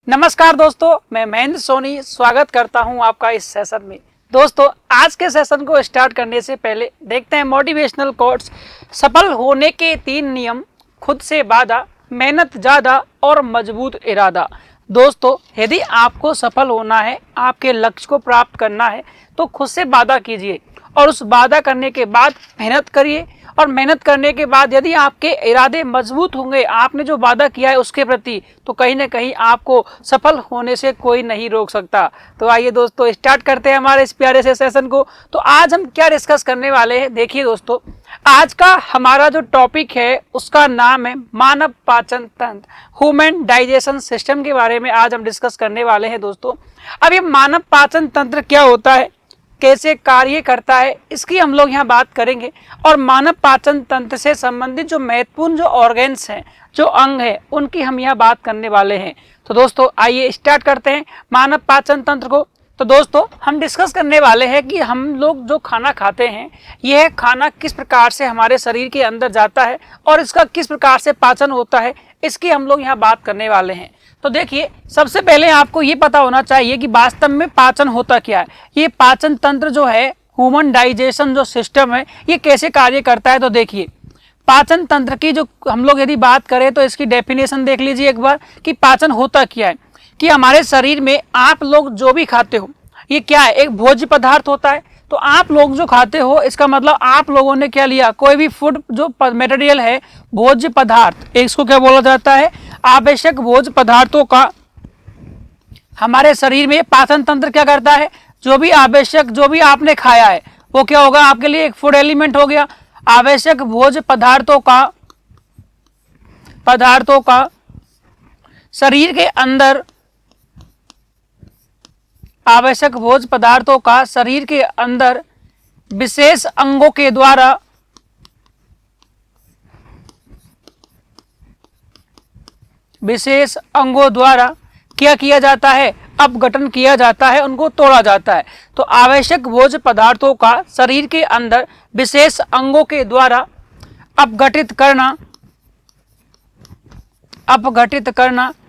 नमस्कार दोस्तों, मैं महेंद्र सोनी स्वागत करता हूं आपका इस सेशन में। दोस्तों, आज के सेशन को स्टार्ट करने से पहले देखते हैं मोटिवेशनल कोट्स। सफल होने के 3 नियम। खुद से वादा, मेहनत ज़्यादा और मजबूत इरादा। दोस्तों, यदि आपको सफल होना है, आपके लक्ष्य को प्राप्त करना है, तो खुद से वादा कीजिए और उस वादा करने के बाद मेहनत करिए। और मेहनत करने के बाद यदि आपके इरादे मजबूत होंगे, आपने जो वादा किया है उसके प्रति, तो कहीं ना कहीं आपको सफल होने से कोई नहीं रोक सकता। तो आइए दोस्तों, स्टार्ट करते हैं हमारे इस प्यारे से सेशन को। तो आज हम क्या डिस्कस करने वाले हैं, देखिए दोस्तों, आज का हमारा जो टॉपिक है उसका नाम है मानव पाचन तंत्र, ह्यूमन डाइजेशन सिस्टम के बारे में आज हम डिस्कस करने वाले हैं दोस्तों। अब ये मानव पाचन तंत्र क्या होता है, कैसे कार्य करता है, इसकी हम लोग यहाँ बात करेंगे। और मानव पाचन तंत्र से संबंधित जो महत्वपूर्ण जो ऑर्गन्स हैं, जो अंग है, उनकी हम यहाँ बात करने वाले हैं। तो दोस्तों आइए स्टार्ट करते हैं मानव पाचन तंत्र को। तो दोस्तों, हम डिस्कस करने वाले हैं कि हम लोग जो खाना खाते हैं, यह खाना किस प्रकार से हमारे शरीर के अंदर जाता है और इसका किस प्रकार से पाचन होता है, इसकी हम लोग यहाँ बात करने वाले हैं। तो देखिए, सबसे पहले आपको ये पता होना चाहिए कि वास्तव में पाचन होता क्या है। ये पाचन तंत्र जो है, ह्यूमन डाइजेशन जो सिस्टम है, ये कैसे कार्य करता है। तो देखिए, पाचन तंत्र की जो हम लोग यदि बात करें तो इसकी डेफिनेशन देख लीजिए एक बार कि पाचन होता क्या है। कि हमारे शरीर में आप लोग जो भी खाते हो, ये क्या है, एक भोज्य पदार्थ होता है। तो आप लोग जो खाते हो, इसका मतलब आप लोगों ने क्या लिया, कोई भी फूड जो मटेरियल है, भोज्य पदार्थ, इसको क्या बोला जाता है, आवश्यक भोज्य पदार्थों का हमारे शरीर में पाचन तंत्र क्या करता है, जो भी आवश्यक, जो भी आपने खाया है, वो क्या होगा, आपके लिए एक फूड एलिमेंट हो गया। आवश्यक भोज्य पदार्थों का शरीर के अंदर, आवश्यक भोज्य पदार्थों का शरीर के अंदर विशेष अंगों के द्वारा क्या किया जाता है, अपघटन किया जाता है, उनको तोड़ा जाता है। तो आवश्यक भोज्य पदार्थों का शरीर के अंदर विशेष अंगों के द्वारा अपघटित करना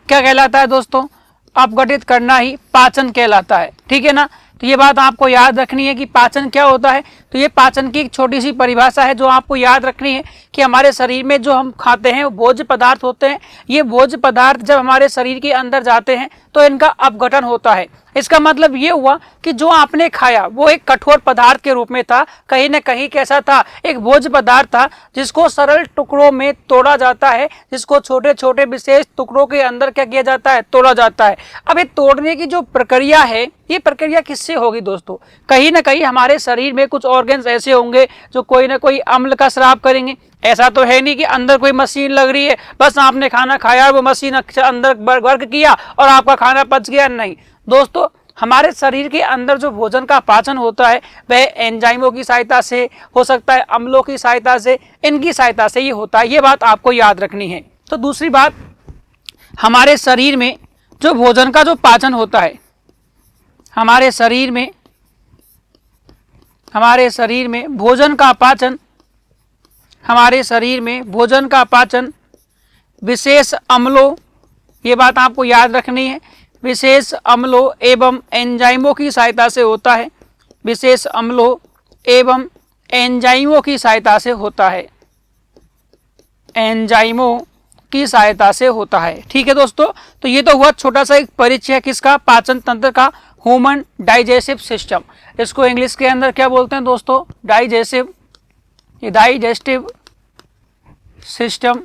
क्या कहलाता है दोस्तों, अपघटित करना ही पाचन कहलाता है। ठीक है ना। तो ये बात आपको याद रखनी है कि पाचन क्या होता है। तो ये पाचन की एक छोटी सी परिभाषा है जो आपको याद रखनी है कि हमारे शरीर में जो हम खाते हैं वो भोज्य पदार्थ होते हैं। ये भोज्य पदार्थ जब हमारे शरीर के अंदर जाते हैं तो इनका अपघटन होता है। इसका मतलब ये हुआ कि जो आपने खाया वो एक कठोर पदार्थ के रूप में था, कहीं ना कहीं कैसा था, एक भोज्य पदार्थ था जिसको सरल टुकड़ों में तोड़ा जाता है, जिसको छोटे छोटे विशेष टुकड़ों के अंदर क्या किया जाता है, तोड़ा जाता है। अब ये तोड़ने की जो प्रक्रिया है, ये प्रक्रिया किससे होगी दोस्तों, कहीं ना कहीं हमारे शरीर में कुछ ऑर्गन्स ऐसे होंगे जो कोई ना कोई अम्ल का स्राव करेंगे। ऐसा तो है नहीं कि अंदर कोई मशीन लग रही है, बस आपने खाना खाया, वो मशीन अंदर वर्क किया और आपका खाना पच गया। नहीं दोस्तों, हमारे शरीर के अंदर जो भोजन का पाचन होता है वह एंजाइमों की सहायता से हो सकता है, अम्लों की सहायता से, इनकी सहायता से ये होता है। ये बात आपको याद रखनी है। तो दूसरी बात, हमारे शरीर में जो भोजन का जो पाचन होता है, हमारे शरीर में भोजन का पाचन विशेष अम्लों, ये बात आपको याद रखनी है, विशेष अम्लों एवं एंजाइमों की सहायता से होता है। विशेष अम्लों एवं एंजाइमों की सहायता से होता है। एंजाइमों की सहायता से होता है। ठीक है दोस्तों, तो ये तो हुआ छोटा सा एक परिचय किसका, पाचन तंत्र का, ह्यूमन डाइजेस्टिव सिस्टम। इसको इंग्लिश के अंदर क्या बोलते हैं दोस्तों, डाइजेस्टिव सिस्टम।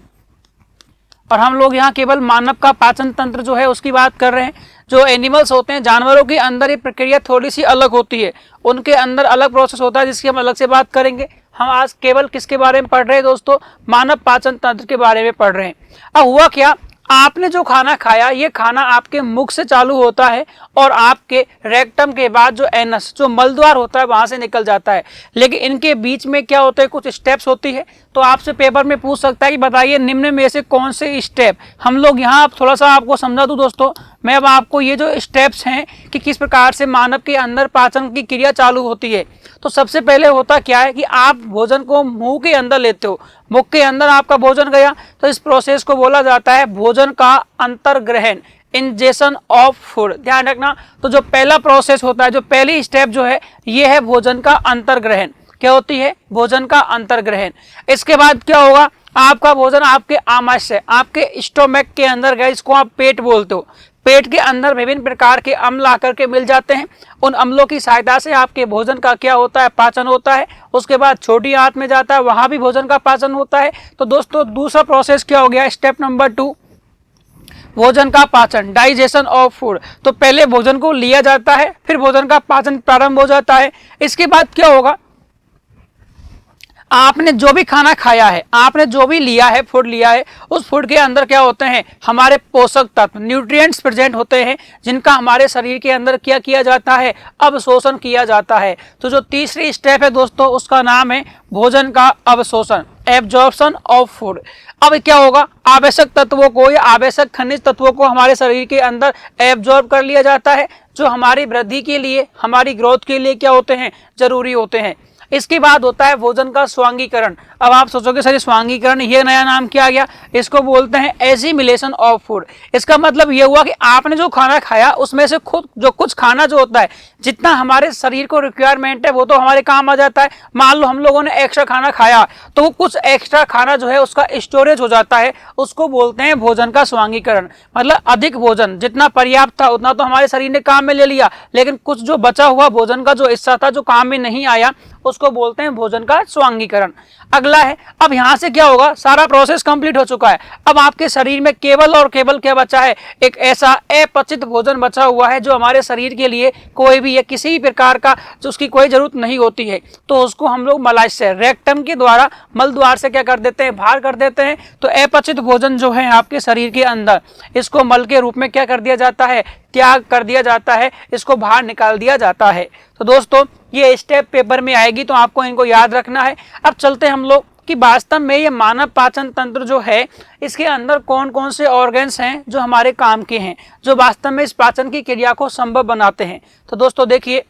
और हम लोग यहाँ केवल मानव का पाचन तंत्र जो है उसकी बात कर रहे हैं। जो एनिमल्स होते हैं, जानवरों के अंदर ये प्रक्रिया थोड़ी सी अलग होती है, उनके अंदर अलग प्रोसेस होता है जिसकी हम अलग से बात करेंगे। हम आज केवल किसके बारे में पढ़ रहे हैं दोस्तों, मानव पाचन तंत्र के बारे में पढ़ रहे हैं। अब हुआ क्या, आपने जो खाना खाया, ये खाना आपके मुख से चालू होता है और आपके रेक्टम के बाद जो एनस, जो मलद्वार होता है, वहां से निकल जाता है। लेकिन इनके बीच में क्या होता है, कुछ स्टेप्स होती है। तो आपसे पेपर में पूछ सकता है कि बताइए निम्न में से कौन से स्टेप, हम लोग यहाँ थोड़ा सा आपको समझा दूं दोस्तों। मैं अब आपको ये जो स्टेप्स हैं कि किस प्रकार से मानव के अंदर पाचन की क्रिया चालू होती है। तो सबसे पहले होता क्या है कि आप भोजन को मुंह के अंदर लेते हो, मुख के अंदर आपका भोजन गया, तो इस प्रोसेस को बोला जाता है भोजन का अंतर्ग्रहण। Ingestion of food. ध्यान रखना, तो जो पहला प्रोसेस होता है, जो पहली स्टेप जो है, ये है भोजन का अंतर्ग्रहण। क्या होती है? भोजन का अंतर्ग्रहण। इसके बाद क्या होगा? आपका भोजन आपके आमाशय, आपके स्टोमक के अंदर गया, इसको आप पेट बोलते हो। पेट के अंदर विभिन्न प्रकार के अम्ल आकर के मिल जाते हैं। उन अम्लों की सहायता से आपके भोजन का क्या होता है? पाचन होता है। उसके बाद छोटी आंत में जाता है, वहां भी भोजन का पाचन होता है। तो दोस्तों दूसरा प्रोसेस क्या हो गया? स्टेप नंबर 2, भोजन का पाचन, डाइजेशन ऑफ फूड। तो पहले भोजन को लिया जाता है, फिर भोजन का पाचन प्रारंभ हो जाता है। इसके बाद क्या होगा? आपने जो भी खाना खाया है, आपने जो भी लिया है, फूड लिया है, उस फूड के अंदर क्या होते हैं? हमारे पोषक तत्व, न्यूट्रिएंट्स प्रेजेंट होते हैं, जिनका हमारे शरीर के अंदर क्या किया जाता है? अवशोषण किया जाता है। तो जो तीसरी स्टेप है दोस्तों, उसका नाम है भोजन का अवशोषण, एब्जॉर्प्शन ऑफ फूड। अब क्या होगा? आवश्यक तत्वों को या आवश्यक खनिज तत्वों को हमारे शरीर के अंदर एब्जॉर्ब कर लिया जाता है, जो हमारी वृद्धि के लिए, हमारी ग्रोथ के लिए क्या होते हैं? जरूरी होते हैं। इसके बाद होता है भोजन का स्वांगीकरण। अब आप सोचोगे सर स्वांगीकरण ये नया नाम क्या आ गया? इसको बोलते हैं एसिमिलेशन ऑफ फूड। इसका मतलब ये हुआ कि आपने जो खाना खाया उसमें से खुद जो कुछ खाना जो होता है, जितना हमारे शरीर को रिक्वायरमेंट है वो तो हमारे काम आ जाता है। मान लो हम लोगों ने एक्स्ट्रा खाना खाया, तो वो कुछ एक्स्ट्रा खाना जो है उसका स्टोरेज हो जाता है, उसको बोलते हैं भोजन का स्वांगीकरण। मतलब अधिक भोजन जितना पर्याप्त था उतना तो हमारे शरीर ने काम में ले लिया, लेकिन कुछ जो बचा हुआ भोजन का जो हिस्सा था, जो काम में नहीं आया, उसको बोलते हैं भोजन का स्वांगीकरण। अगला है, अब यहां से क्या होगा? सारा प्रोसेस कंप्लीट हो चुका है। अब आपके शरीर में केवल और केवल क्या बचा है? एक ऐसा अपचित भोजन बचा हुआ है जो हमारे शरीर के लिए कोई भी या किसी प्रकार का जो उसकी कोई जरूरत नहीं होती है, तो उसको हम लोग मलाशय, रेक्टम के द्वारा, मल द्वार से क्या कर देते हैं? बाहर कर देते हैं। तो अपचित भोजन जो है आपके शरीर के अंदर, इसको मल के रूप में क्या कर दिया जाता है? त्याग कर दिया जाता है, इसको बाहर निकाल दिया जाता है। तो दोस्तों ये स्टेप पेपर में आएगी, तो आपको इनको याद रखना है। अब चलते हम लोग कि वास्तव में ये मानव पाचन तंत्र जो है, इसके अंदर कौन कौन से ऑर्गन्स हैं जो हमारे काम के हैं, जो वास्तव में इस पाचन की क्रिया को संभव बनाते हैं। तो दोस्तों देखिए,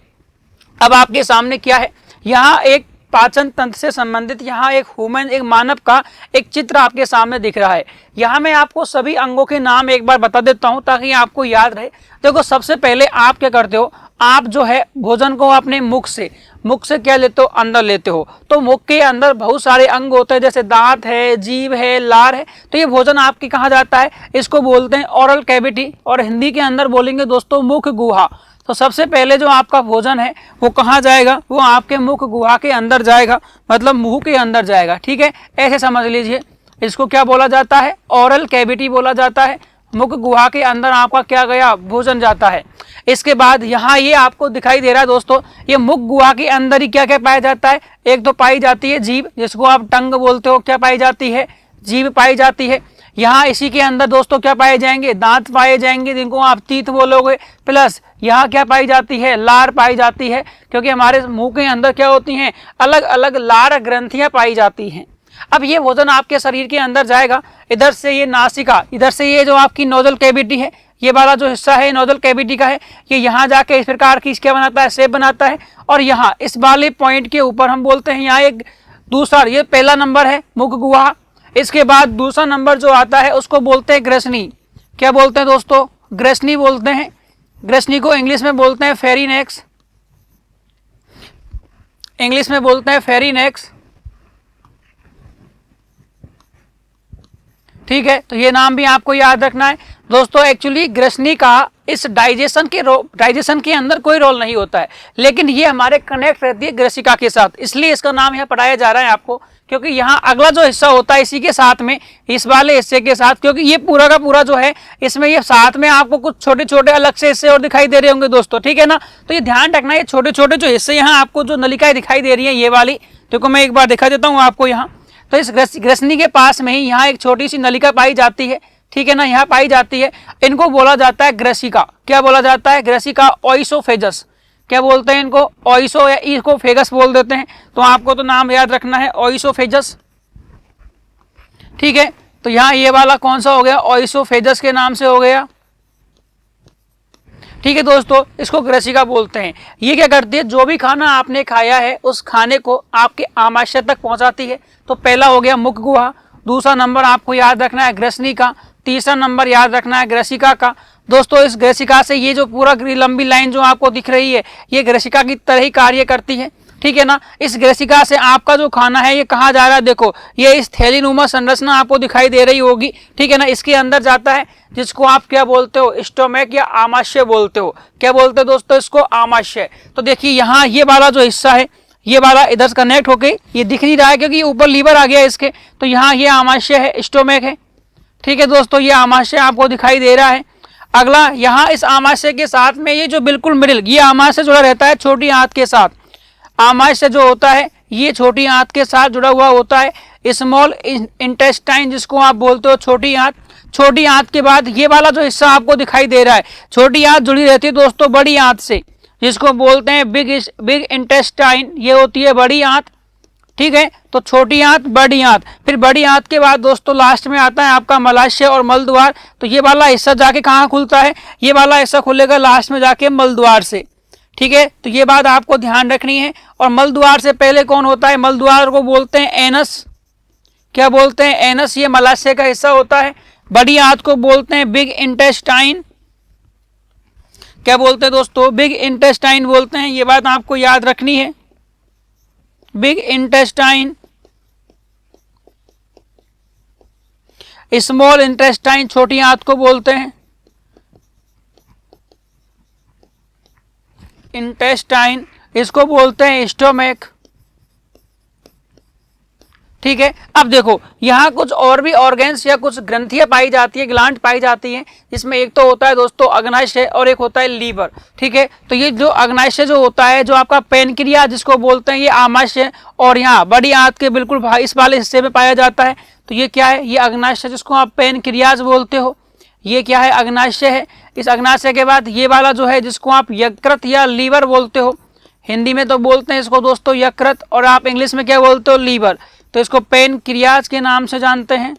अब आपके सामने क्या है? यहाँ एक पाचन तंत्र से संबंधित यहाँ एक ह्यूमन, एक मानव का एक चित्र आपके सामने दिख रहा है। यहाँ मैं आपको सभी अंगों के नाम एक बार बता देता हूँ ताकि आपको याद रहे। देखो, सबसे पहले आप क्या करते हो? आप जो है भोजन को अपने मुख से क्या लेते हो? अंदर लेते हो। तो मुख के अंदर बहुत सारे अंग होते हैं, जैसे दांत है, जीभ है, लार है। तो ये भोजन आपकी कहाँ जाता है? इसको बोलते हैं ओरल कैविटी, और हिंदी के अंदर बोलेंगे दोस्तों मुख गुहा। तो सबसे पहले जो आपका भोजन है वो कहाँ जाएगा? वो आपके मुख गुहा के अंदर जाएगा, मतलब मुंह के अंदर जाएगा। ठीक है, ऐसे समझ लीजिए। इसको क्या बोला जाता है? ओरल कैविटी बोला जाता है। मुख गुहा के अंदर आपका क्या गया? भोजन जाता है। इसके बाद यहाँ ये आपको दिखाई दे रहा है दोस्तों, ये मुख गुहा के अंदर ही क्या क्या पाया जाता है? एक तो पाई जाती है जीभ, जिसको आप टंग बोलते हो। क्या पाई जाती है? जीभ पाई जाती है। यहाँ इसी के अंदर दोस्तों क्या पाए जाएंगे? दांत पाए जाएंगे, जिनको आप तीत बोलोगे। प्लस यहाँ क्या पाई जाती है? लार पाई जाती है, क्योंकि हमारे मुंह के अंदर क्या होती हैं? अलग अलग लार ग्रंथियां पाई जाती हैं। अब ये भोजन आपके शरीर के अंदर जाएगा, इधर से ये नासिका, इधर से ये जो आपकी नोजल कैविटी है, ये वाला जो हिस्सा है नोजल कैविटी का है, ये यहाँ जाके इस प्रकार की क्या बनाता है? शेप बनाता है। और यहाँ इस वाले पॉइंट के ऊपर हम बोलते हैं, यहाँ एक दूसरा, ये पहला नंबर है मुख गुहा। इसके बाद दूसरा नंबर जो आता है उसको बोलते हैं ग्रसनी। क्या बोलते हैं दोस्तों? ग्रसनी बोलते हैं। ग्रसनी को इंग्लिश में बोलते हैं फेरिनेक्स, इंग्लिश में बोलते हैं फेरिनेक्स। ठीक है, तो ये नाम भी आपको याद रखना है दोस्तों। एक्चुअली ग्रसनी का इस डाइजेशन के अंदर कोई रोल नहीं होता है, लेकिन ये हमारे कनेक्ट रहती है ग्रसिका के साथ, इसलिए इसका नाम यहाँ पढ़ाया जा रहा है आपको। क्योंकि यहाँ अगला जो हिस्सा होता है इसी के साथ में, इस वाले हिस्से के साथ, क्योंकि ये पूरा का पूरा जो है, इसमें ये साथ में आपको कुछ छोटे छोटे अलग से हिस्से और दिखाई दे रहे होंगे दोस्तों। ठीक है ना, तो ये ध्यान रखना, ये छोटे छोटे जो हिस्से यहाँ आपको जो नलिकाएं दिखाई दे रही है, ये वाली, देखो मैं एक बार दिखा देता हूँ आपको यहाँ। तो इस ग्रसनी के पास में ही यहाँ एक छोटी सी नलिका पाई जाती है। ठीक है ना, यहाँ पाई जाती है। इनको बोला जाता है ग्रसिका। क्या बोला जाता है? ग्रसिका। ओइसोफेजस। क्या बोलते हैं इनको? ओइसो या इकोफेगस बोल देते हैं। तो आपको तो नाम याद रखना है, ओइसोफेजस। ठीक है, तो यहाँ ये वाला कौन सा हो गया? ओइसोफेजस के नाम से हो गया। ठीक है दोस्तों, इसको ग्रसिका बोलते हैं। ये क्या करती है? जो भी खाना आपने खाया है उस खाने को आपके आमाशय तक पहुंचाती है। तो पहला हो गया मुख गुहा, दूसरा नंबर आपको याद रखना है ग्रसनी का, तीसरा नंबर याद रखना है ग्रसिका का। दोस्तों इस ग्रेसिका से ये जो पूरा लंबी लाइन जो आपको दिख रही है ये ग्रेसिका की तरह ही कार्य करती है, ठीक है ना। इस ग्रेसिका से आपका जो खाना है ये कहाँ जा रहा है, देखो ये इस थैलीनुमा संरचना आपको दिखाई दे रही होगी, ठीक है ना। इसके अंदर जाता है जिसको आप क्या बोलते हो, स्टोमक या आमाशय बोलते हो। क्या बोलते हो दोस्तों, इसको आमाशय। तो देखिए यहाँ ये वाला जो हिस्सा है ये वाला इधर कनेक्ट होके ये दिख नहीं रहा है क्योंकि ऊपर लीवर आ गया इसके, तो यहाँ ये आमाशय है, स्टोमक है, ठीक है दोस्तों। ये आमाशय आपको दिखाई दे रहा है। अगला यहाँ इस आमाशय के साथ में ये जो बिल्कुल मिडिल, ये आमाशय जुड़ा रहता है छोटी आंत के साथ। आमाशय जो होता है ये छोटी आंत के साथ जुड़ा हुआ होता है। स्मॉल इंटेस्टाइन जिसको आप बोलते हो छोटी आंत। छोटी आंत के बाद ये वाला जो हिस्सा आपको दिखाई दे रहा है, छोटी आंत जुड़ी रहती है दोस्तों बड़ी आंत से, जिसको बोलते हैं बिग इंटेस्टाइन, ये होती है बड़ी आंत, ठीक है। तो छोटी आंत, बड़ी आंत, फिर बड़ी आंत के बाद दोस्तों लास्ट में आता है आपका मलाशय और मलद्वार। तो ये वाला हिस्सा जाके कहाँ खुलता है, ये वाला हिस्सा खुलेगा लास्ट में जाके मलद्वार से, ठीक है। तो ये बात आपको ध्यान रखनी है। और मलद्वार से पहले कौन होता है, मलद्वार को बोलते हैं एनस। क्या बोलते हैं, एनस, ये मलाशय का हिस्सा होता है। बड़ी आंत को बोलते हैं बिग इंटेस्टाइन। क्या बोलते हैं दोस्तों, बिग इंटेस्टाइन बोलते हैं, ये बात आपको याद रखनी है, बिग इंटेस्टाइन। स्मॉल इंटेस्टाइन छोटी आंत को बोलते हैं इंटेस्टाइन, इसको बोलते हैं स्टोमक, ठीक है। अब देखो यहाँ कुछ और भी ऑर्गेन्स या कुछ ग्रंथियां पाई जाती है, ग्लैंड पाई जाती हैं, जिसमें एक तो होता है दोस्तों अग्नाशय और एक होता है लीवर, ठीक है। तो ये जो अग्नाशय जो होता है, जो आपका पेनक्रिया जिसको बोलते हैं, ये आमाशय और यहाँ बड़ी आंत के बिल्कुल इस वाले हिस्से में पाया जाता है। तो ये क्या है, ये अग्नाशय जिसको आप पेनक्रियाज बोलते हो, ये क्या है, अग्नाशय है। इस अग्नाशय के बाद ये वाला जो है जिसको आप यकृत या लीवर बोलते हो, हिंदी में तो बोलते हैं इसको दोस्तों यकृत, और आप इंग्लिश में क्या बोलते हो, लीवर। तो इसको पेनक्रियाज के नाम से जानते हैं,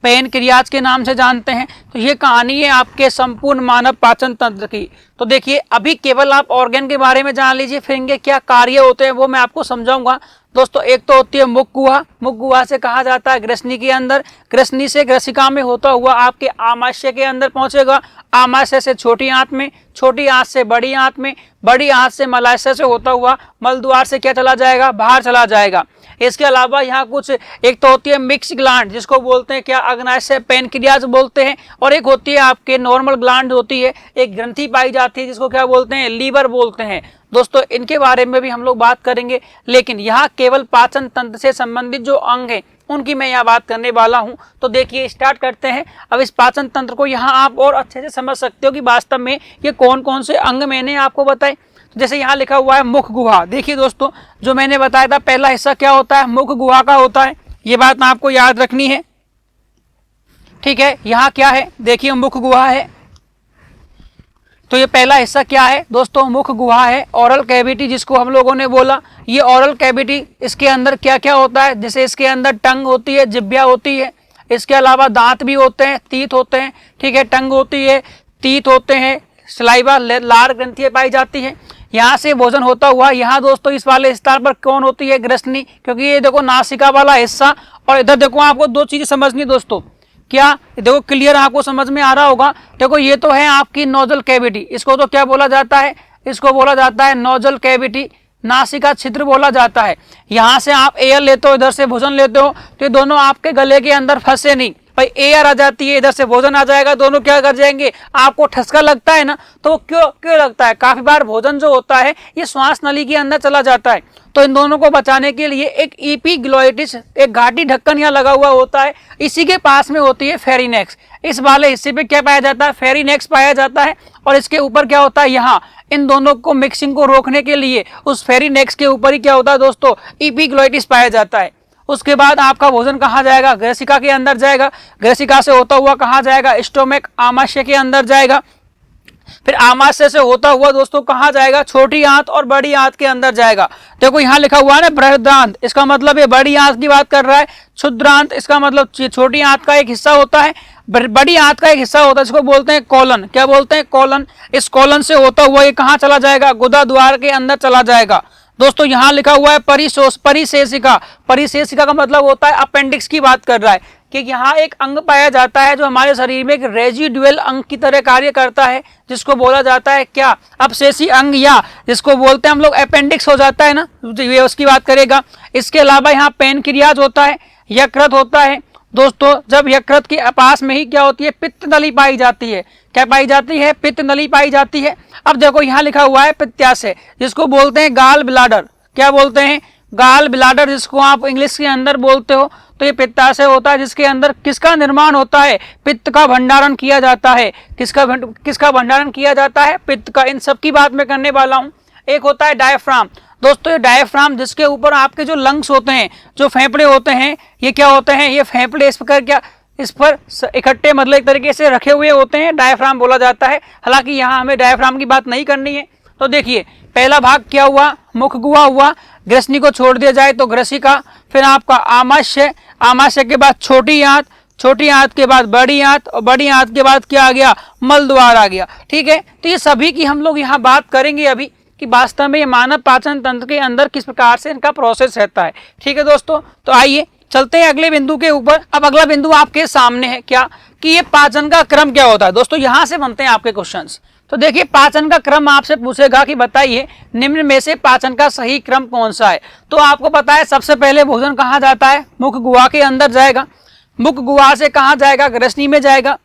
पेनक्रियाज के नाम से जानते हैं। तो ये कहानी है आपके संपूर्ण मानव पाचन तंत्र की। तो देखिए अभी केवल आप ऑर्गन के बारे में जान लीजिए, फिर इनके क्या कार्य होते हैं वो मैं आपको समझाऊंगा दोस्तों। एक तो होती है मुख गुहा, मुख गुहा से कहा जाता है ग्रसनी के अंदर, ग्रसनी से ग्रसिका में होता हुआ आपके आमाशय के अंदर पहुंचेगा, आमाशय से छोटी आंत में, छोटी आंत से बड़ी आंत में, बड़ी आंत से मलाशय से होता हुआ मलद्वार से क्या चला जाएगा, बाहर चला जाएगा। इसके अलावा यहाँ कुछ एक तो होती है मिक्स ग्लैंड जिसको बोलते हैं क्या, अग्नाशय पेनक्रियाज बोलते हैं, और एक होती है आपके नॉर्मल ग्लैंड होती है, एक ग्रंथि पाई जाती है जिसको क्या बोलते हैं, लीवर बोलते हैं। दोस्तों इनके बारे में भी हम लोग बात करेंगे, लेकिन यहाँ केवल पाचन तंत्र से संबंधित जो अंग हैं उनकी मैं यहाँ बात करने वाला हूँ। तो देखिए स्टार्ट करते हैं। अब इस पाचन तंत्र को यहाँ आप और अच्छे से समझ सकते हो कि वास्तव में ये कौन कौन से अंग मैंने आपको बताए। तो जैसे यहाँ लिखा हुआ है मुख गुहा, देखिए दोस्तों जो मैंने बताया था पहला हिस्सा क्या होता है, मुख गुहा का होता है, ये बात आपको याद रखनी है, ठीक है। यहाँ क्या है, देखिए मुख गुहा है, तो ये पहला हिस्सा क्या है दोस्तों, मुख गुहा है। ओरल कैविटी जिसको हम लोगों ने बोला, ये ओरल कैविटी, इसके अंदर क्या क्या होता है, जैसे इसके अंदर टंग होती है, जिह्वा होती है, इसके अलावा दांत भी होते हैं, तीत होते हैं, ठीक है, टंग होती है, तीत होते हैं, सलाइवा लार ग्रंथियां पाई जाती हैं। यहाँ से भोजन होता हुआ यहाँ दोस्तों इस वाले स्थान पर कौन होती है, ग्रसनी, क्योंकि ये देखो नासिका वाला हिस्सा, और इधर देखो आपको दो चीजें समझनी दोस्तों, क्या देखो क्लियर आपको समझ में आ रहा होगा। देखो ये तो है आपकी नोजल कैविटी, इसको तो क्या बोला जाता है, इसको बोला जाता है नोजल कैविटी, नासिका छिद्र बोला जाता है। यहाँ से आप एयर लेते हो, इधर से भोजन लेते हो, तो ये दोनों आपके गले के अंदर फंसे नहीं, भाई एयर आ जाती है, इधर से भोजन आ जाएगा, दोनों क्या कर जाएंगे, आपको ठसका लगता है ना, तो क्यों लगता है, काफी बार भोजन जो होता है ये श्वास नली के अंदर चला जाता है। तो इन दोनों को बचाने के लिए एक एपिग्लोटिस, एक घाटी ढक्कन यहाँ लगा हुआ होता है, इसी के पास में होती है फेरिनेक्स। इस वाले हिस्से पे क्या पाया जाता है, फेरिनेक्स पाया जाता है, और इसके ऊपर क्या होता है, यहाँ इन दोनों को मिक्सिंग को रोकने के लिए उस फेरिनेक्स के ऊपर ही क्या होता है दोस्तों, एपिग्लोटिस पाया जाता है। उसके बाद आपका भोजन कहाँ जाएगा, ग्रसिका के अंदर जाएगा, ग्रसिका से होता हुआ कहाँ जाएगा, स्टोमक आमाशय के अंदर जाएगा, फिर आमाशय से होता हुआ दोस्तों कहाँ जाएगा, छोटी आंत और बड़ी आंत के अंदर जाएगा। देखो यहाँ लिखा हुआ है ना बृहदांत, इसका मतलब ये बड़ी आंत की बात कर रहा है, क्षुद्रांत इसका मतलब छोटी आंत का एक हिस्सा होता है, बड़ी आंत का एक हिस्सा होता है, इसको बोलते हैं कॉलन। क्या बोलते हैं, कॉलन। इस कॉलन से होता हुआ ये कहाँ चला जाएगा, गुदा द्वार के अंदर चला जाएगा। दोस्तों यहाँ लिखा हुआ है परिशेषिका, परिशेषिका का मतलब होता है अपेंडिक्स की बात कर रहा है, कि यहाँ एक अंग पाया जाता है जो हमारे शरीर में एक रेजिडुअल अंग की तरह कार्य करता है, जिसको बोला जाता है क्या, अपशेषी अंग, या जिसको बोलते हैं हम लोग अपेंडिक्स हो जाता है ना, ये उसकी बात करेगा। इसके अलावा यहाँ पैनक्रियाज होता है, यकृत होता है। दोस्तों जब यकृत के पास में ही क्या होती है, पित्त नली पाई जाती है। क्या पाई जाती है, पित्त नली पाई जाती है। अब देखो यहाँ लिखा हुआ है पित्ताशय, जिसको बोलते हैं गाल ब्लाडर। क्या बोलते हैं, गाल ब्लाडर, जिसको आप इंग्लिश के अंदर बोलते हो। तो ये पित्ताशय होता है जिसके अंदर किसका निर्माण होता है, पित्त का भंडारण किया जाता है। किसका भंडारण किया जाता है, पित्त का। इन सब की बात मैं करने वाला हूँ। एक होता है डायफ्राम। दोस्तों ये डायफ्राम, जिसके ऊपर आपके जो लंग्स होते हैं, जो फेफड़े होते हैं, ये क्या होते हैं, ये फेफड़े इस पर इकट्ठे मतलब एक तरीके से रखे हुए होते हैं, डायफ्राम बोला जाता है। हालांकि यहाँ हमें डायफ्राम की बात नहीं करनी है। तो देखिए पहला भाग क्या हुआ, मुख गुहा हुआ। ग्रसनी को छोड़ दिया जाए तो ग्रसिका, फिर आपका आमाशय, आमाशय के बाद छोटी आंत, छोटी आंत के बाद बड़ी आंत, और बड़ी आंत के बाद क्या आ गया, मल द्वार आ गया। ठीक है, तो ये सभी की हम लोग यहाँ बात करेंगे अभी कि वास्तव में ये मानव पाचन तंत्र के अंदर किस प्रकार से इनका प्रोसेस रहता है। ठीक है दोस्तों, तो आइए चलते हैं अगले बिंदु के ऊपर। अब अगला बिंदु आपके सामने है क्या, कि ये पाचन का क्रम क्या होता है। दोस्तों यहाँ से बनते हैं आपके क्वेश्चंस। तो देखिए पाचन का क्रम आपसे पूछेगा कि बताइए निम्न में से पाचन का सही क्रम कौन सा है। तो आपको पता है सबसे पहले भोजन कहाँ जाता है, मुख गुहा के अंदर जाएगा। मुख गुहा से कहाँ जाएगा, ग्रसनी में जाएगा।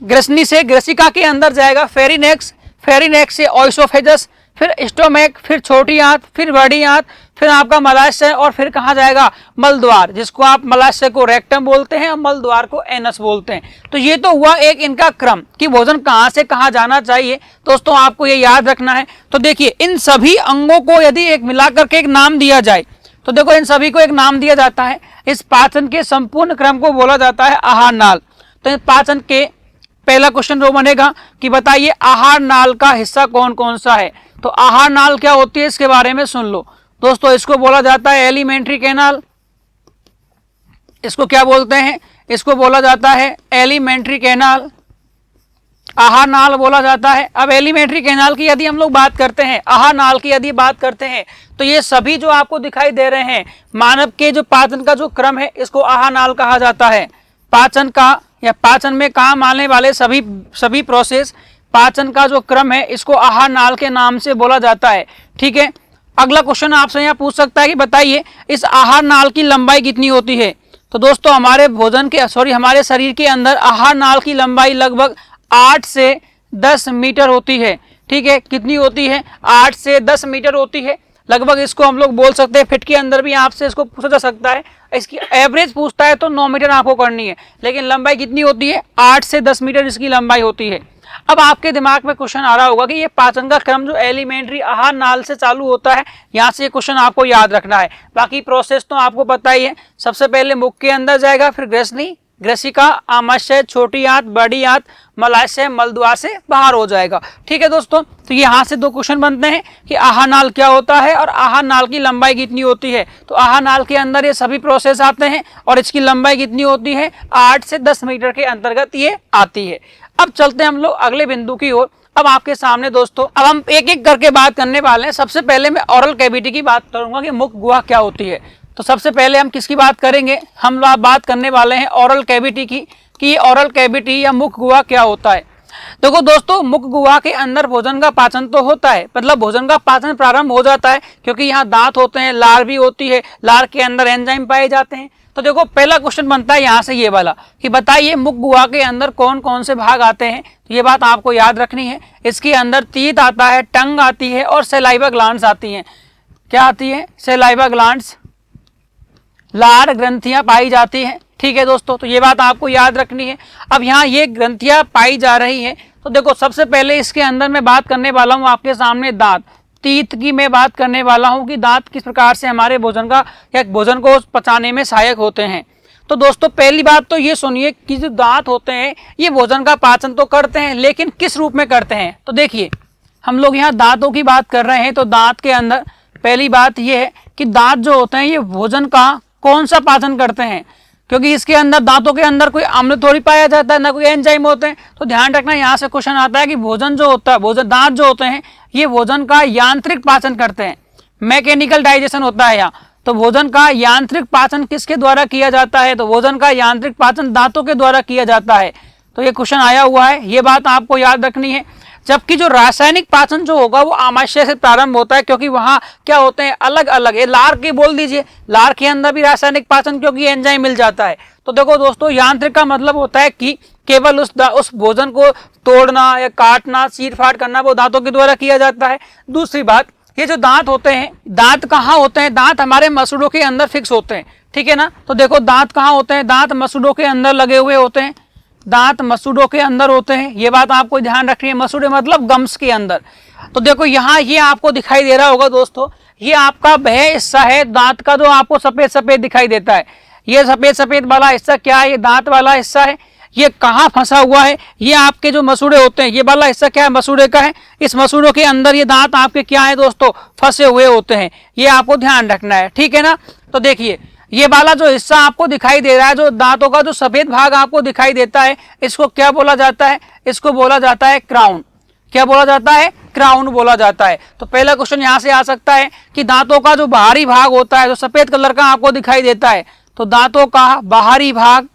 ग्रसनी से ग्रसिका के अंदर जाएगा, फेरिनेक्स, फेरिनेक्स से ओइसोफेजस, फिर स्टोमैक, फिर छोटी आंत, फिर बड़ी आंत, फिर आपका मलाशय, और फिर कहाँ जाएगा, मल द्वार, जिसको आप मलाशय को रेक्टम बोलते हैं और मल द्वार को एनस बोलते हैं। तो ये तो हुआ एक इनका क्रम कि भोजन कहाँ से कहाँ जाना चाहिए। दोस्तों आपको ये याद रखना है। तो देखिए इन सभी अंगों को यदि एक मिलाकर के एक नाम दिया जाए, तो देखो इन सभी को एक नाम दिया जाता है। इस पाचन के संपूर्ण क्रम को बोला जाता है आहार नाल। तो इस पाचन के पहला क्वेश्चन जो बनेगा कि बताइए आहार नाल का हिस्सा कौन कौन सा है। तो आहार नाल क्या होती है, इसके बारे में सुन लो दोस्तों। इसको बोला जाता है एलिमेंट्री कैनाल। इसको क्या बोलते हैं, इसको बोला जाता है एलिमेंट्री कैनाल, आहार नाल बोला जाता है। अब एलिमेंट्री कैनाल की यदि हम लोग बात करते हैं, आहार नाल की यदि बात करते हैं, तो ये सभी जो आपको दिखाई दे रहे हैं मानव के जो पाचन का जो क्रम है, इसको आहार नाल कहा जाता है। पाचन का या पाचन में काम आने वाले सभी प्रोसेस, पाचन का जो क्रम है, इसको आहार नाल के नाम से बोला जाता है। ठीक है, अगला क्वेश्चन आपसे यहाँ पूछ सकता है कि बताइए इस आहार नाल की लंबाई कितनी होती है। तो दोस्तों हमारे शरीर के अंदर आहार नाल की लंबाई लगभग 8 से 10 मीटर होती है। ठीक है, कितनी होती है, 8 से 10 मीटर होती है लगभग। इसको हम लोग बोल सकते हैं, फिट के अंदर भी आपसे इसको पूछा जा सकता है। इसकी एवरेज पूछता है तो 9 मीटर आपको करनी है, लेकिन लंबाई कितनी होती है, 8 से 10 मीटर इसकी लंबाई होती है। अब आपके दिमाग में क्वेश्चन आ रहा होगा कि ये पाचन का क्रम जो एलिमेंट्री आहार नाल से चालू होता है, यहाँ से ये क्वेश्चन आपको याद रखना है। बाकी प्रोसेस तो आपको पता ही है। सबसे पहले मुख के अंदर जाएगा, फिर ग्रसनी, ग्रसिका, आमाशय, छोटी आंत, बड़ी आंत, मलाशय, मलद्वार से बाहर हो जाएगा। ठीक है दोस्तों, तो यहाँ से दो क्वेश्चन बनते हैं कि आहार नाल क्या होता है और आहार नाल की लंबाई कितनी होती है। तो आहार नाल के अंदर ये सभी प्रोसेस आते हैं और इसकी लंबाई कितनी होती है, 8 से 10 मीटर के अंतर्गत ये आती है। अब चलते हैं हम लोग अगले बिंदु की ओर। अब आपके सामने दोस्तों अब हम एक एक करके बात करने वाले हैं। सबसे पहले मैं ओरल कैविटी की बात करूंगा कि मुख गुहा क्या होती है। तो सबसे पहले हम किसकी बात करेंगे, हम बात करने वाले हैं ओरल कैविटी की, कि ओरल कैविटी या मुख गुहा क्या होता है। देखो दोस्तों, मुख गुहा के अंदर भोजन का पाचन तो होता है, मतलब भोजन का पाचन प्रारंभ हो जाता है, क्योंकि यहाँ दांत होते हैं, लार भी होती है, लार के अंदर एंजाइम पाए जाते हैं। तो देखो पहला क्वेश्चन बनता है यहाँ से ये वाला कि बताइए मुख गुहा के अंदर कौन कौन से भाग आते हैं। तो ये बात आपको याद रखनी है। इसके अंदर तीत आता है, टंग आती है और सलाइवा ग्लैंड्स आती हैं। क्या आती है, सलाइवा ग्लैंड्स, लार ग्रंथियां पाई जाती हैं। ठीक है दोस्तों, तो ये बात आपको याद रखनी है। अब यहाँ ये ग्रंथियां पाई जा रही हैं, तो देखो सबसे पहले इसके अंदर मैं बात करने वाला हूँ आपके सामने दांत, तीत की मैं बात करने वाला हूँ कि दांत किस प्रकार से हमारे भोजन का या भोजन को पचाने में सहायक होते हैं। तो दोस्तों पहली बात तो ये सुनिए कि जो दांत होते हैं ये भोजन का पाचन तो करते हैं, लेकिन किस रूप में करते हैं। तो देखिए हम लोग यहाँ दांतों की बात कर रहे हैं, तो दांत के अंदर पहली बात ये है कि दांत जो होते हैं ये भोजन का कौन सा पाचन करते हैं, क्योंकि इसके अंदर दांतों के अंदर कोई अम्ल थोड़ी पाया जाता है, ना कोई एंजाइम होते हैं। तो ध्यान रखना, यहाँ से क्वेश्चन आता है कि भोजन जो होता है, भोजन दांत जो होते हैं ये भोजन का यांत्रिक पाचन करते हैं, मैकेनिकल डाइजेशन होता है यहाँ। तो भोजन का यांत्रिक पाचन किसके द्वारा किया जाता है? तो भोजन का यांत्रिक पाचन दांतों के द्वारा किया जाता है। तो ये क्वेश्चन आया हुआ है, ये बात आपको याद रखनी है। जबकि जो रासायनिक पाचन जो होगा वो आमाशय से प्रारंभ होता है, क्योंकि वहां क्या होते हैं, अलग अलग, ये लार की बोल दीजिए, लार के अंदर भी रासायनिक पाचन क्योंकि एंजाइम मिल जाता है। तो देखो दोस्तों, यांत्रिक का मतलब होता है कि केवल उस भोजन को तोड़ना या काटना, चीर फाड़ करना वो दांतों के द्वारा किया जाता है। दूसरी बात, ये जो दांत होते हैं, दांत कहाँ होते हैं? दांत हमारे मसूड़ों के अंदर फिक्स होते हैं, ठीक है ना। तो देखो दांत कहाँ होते हैं? दांत मसूड़ों के अंदर लगे हुए होते हैं, दांत मसूड़ों के अंदर होते हैं, ये बात आपको ध्यान रखनी है। मसूड़े मतलब गम्स के अंदर। तो देखो यहाँ ये आपको दिखाई दे रहा होगा दोस्तों, ये आपका वह हिस्सा है दांत का जो आपको सफेद सफेद दिखाई देता है। ये सफेद सफेद वाला हिस्सा क्या है? ये दांत वाला हिस्सा है। ये कहाँ फंसा हुआ है? ये आपके जो मसूड़े होते हैं, ये वाला हिस्सा क्या है? मसूड़े का है। इस मसूड़ों के अंदर ये दांत आपके क्या है दोस्तों? फंसे हुए होते हैं। ये आपको ध्यान रखना है, ठीक है ना। तो देखिए ये वाला जो हिस्सा आपको दिखाई दे रहा है, जो दांतों का जो सफेद भाग आपको दिखाई देता है, इसको क्या बोला जाता है? इसको बोला जाता है क्राउन। क्या बोला जाता है? क्राउन बोला जाता है। तो पहला क्वेश्चन यहां से आ सकता है कि दांतों का जो बाहरी भाग होता है, जो सफेद कलर का आपको दिखाई देता है, तो दांतों का बाहरी भाग,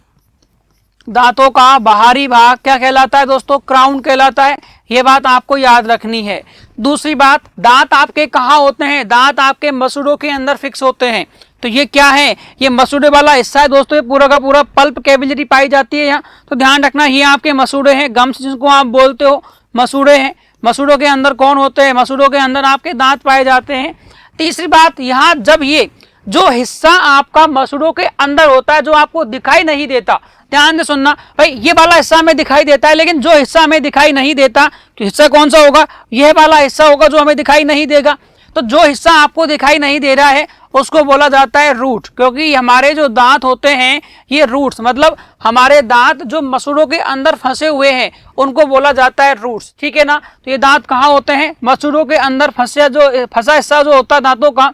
दांतों का बाहरी भाग क्या कहलाता है दोस्तों? क्राउन कहलाता है। ये बात आपको याद रखनी है। दूसरी बात, दांत आपके कहाँ होते हैं? दांत आपके मसूड़ों के अंदर फिक्स होते हैं। तो ये क्या है? ये मसूड़े वाला हिस्सा है दोस्तों, ये पूरा का पूरा पल्प कैविलिटी पाई जाती है यहाँ। तो ध्यान रखना, ये आपके मसूड़े हैं, गम्स जिनको आप बोलते हो, मसूड़े हैं। मसूड़ों के अंदर कौन होते हैं? मसूड़ों के अंदर आपके दांत पाए जाते हैं। तीसरी बात, यहाँ जब ये जो हिस्सा आपका मसूड़ों के अंदर होता है, जो आपको दिखाई नहीं देता, ध्यान से सुनना भाई, ये वाला हिस्सा हमें दिखाई देता है, लेकिन जो हिस्सा हमें दिखाई नहीं देता, तो हिस्सा कौन सा होगा? यह वाला हिस्सा होगा जो हमें दिखाई नहीं देगा। तो जो हिस्सा आपको दिखाई नहीं दे रहा है उसको बोला जाता है रूट, क्योंकि हमारे जो दांत होते हैं ये रूट्स, मतलब हमारे दांत जो मसूड़ों के अंदर फंसे हुए हैं उनको बोला जाता है रूट्स, ठीक है ना। तो ये दांत कहाँ होते हैं? मसूड़ों के अंदर फंसा हिस्सा जो होता है दांतों का,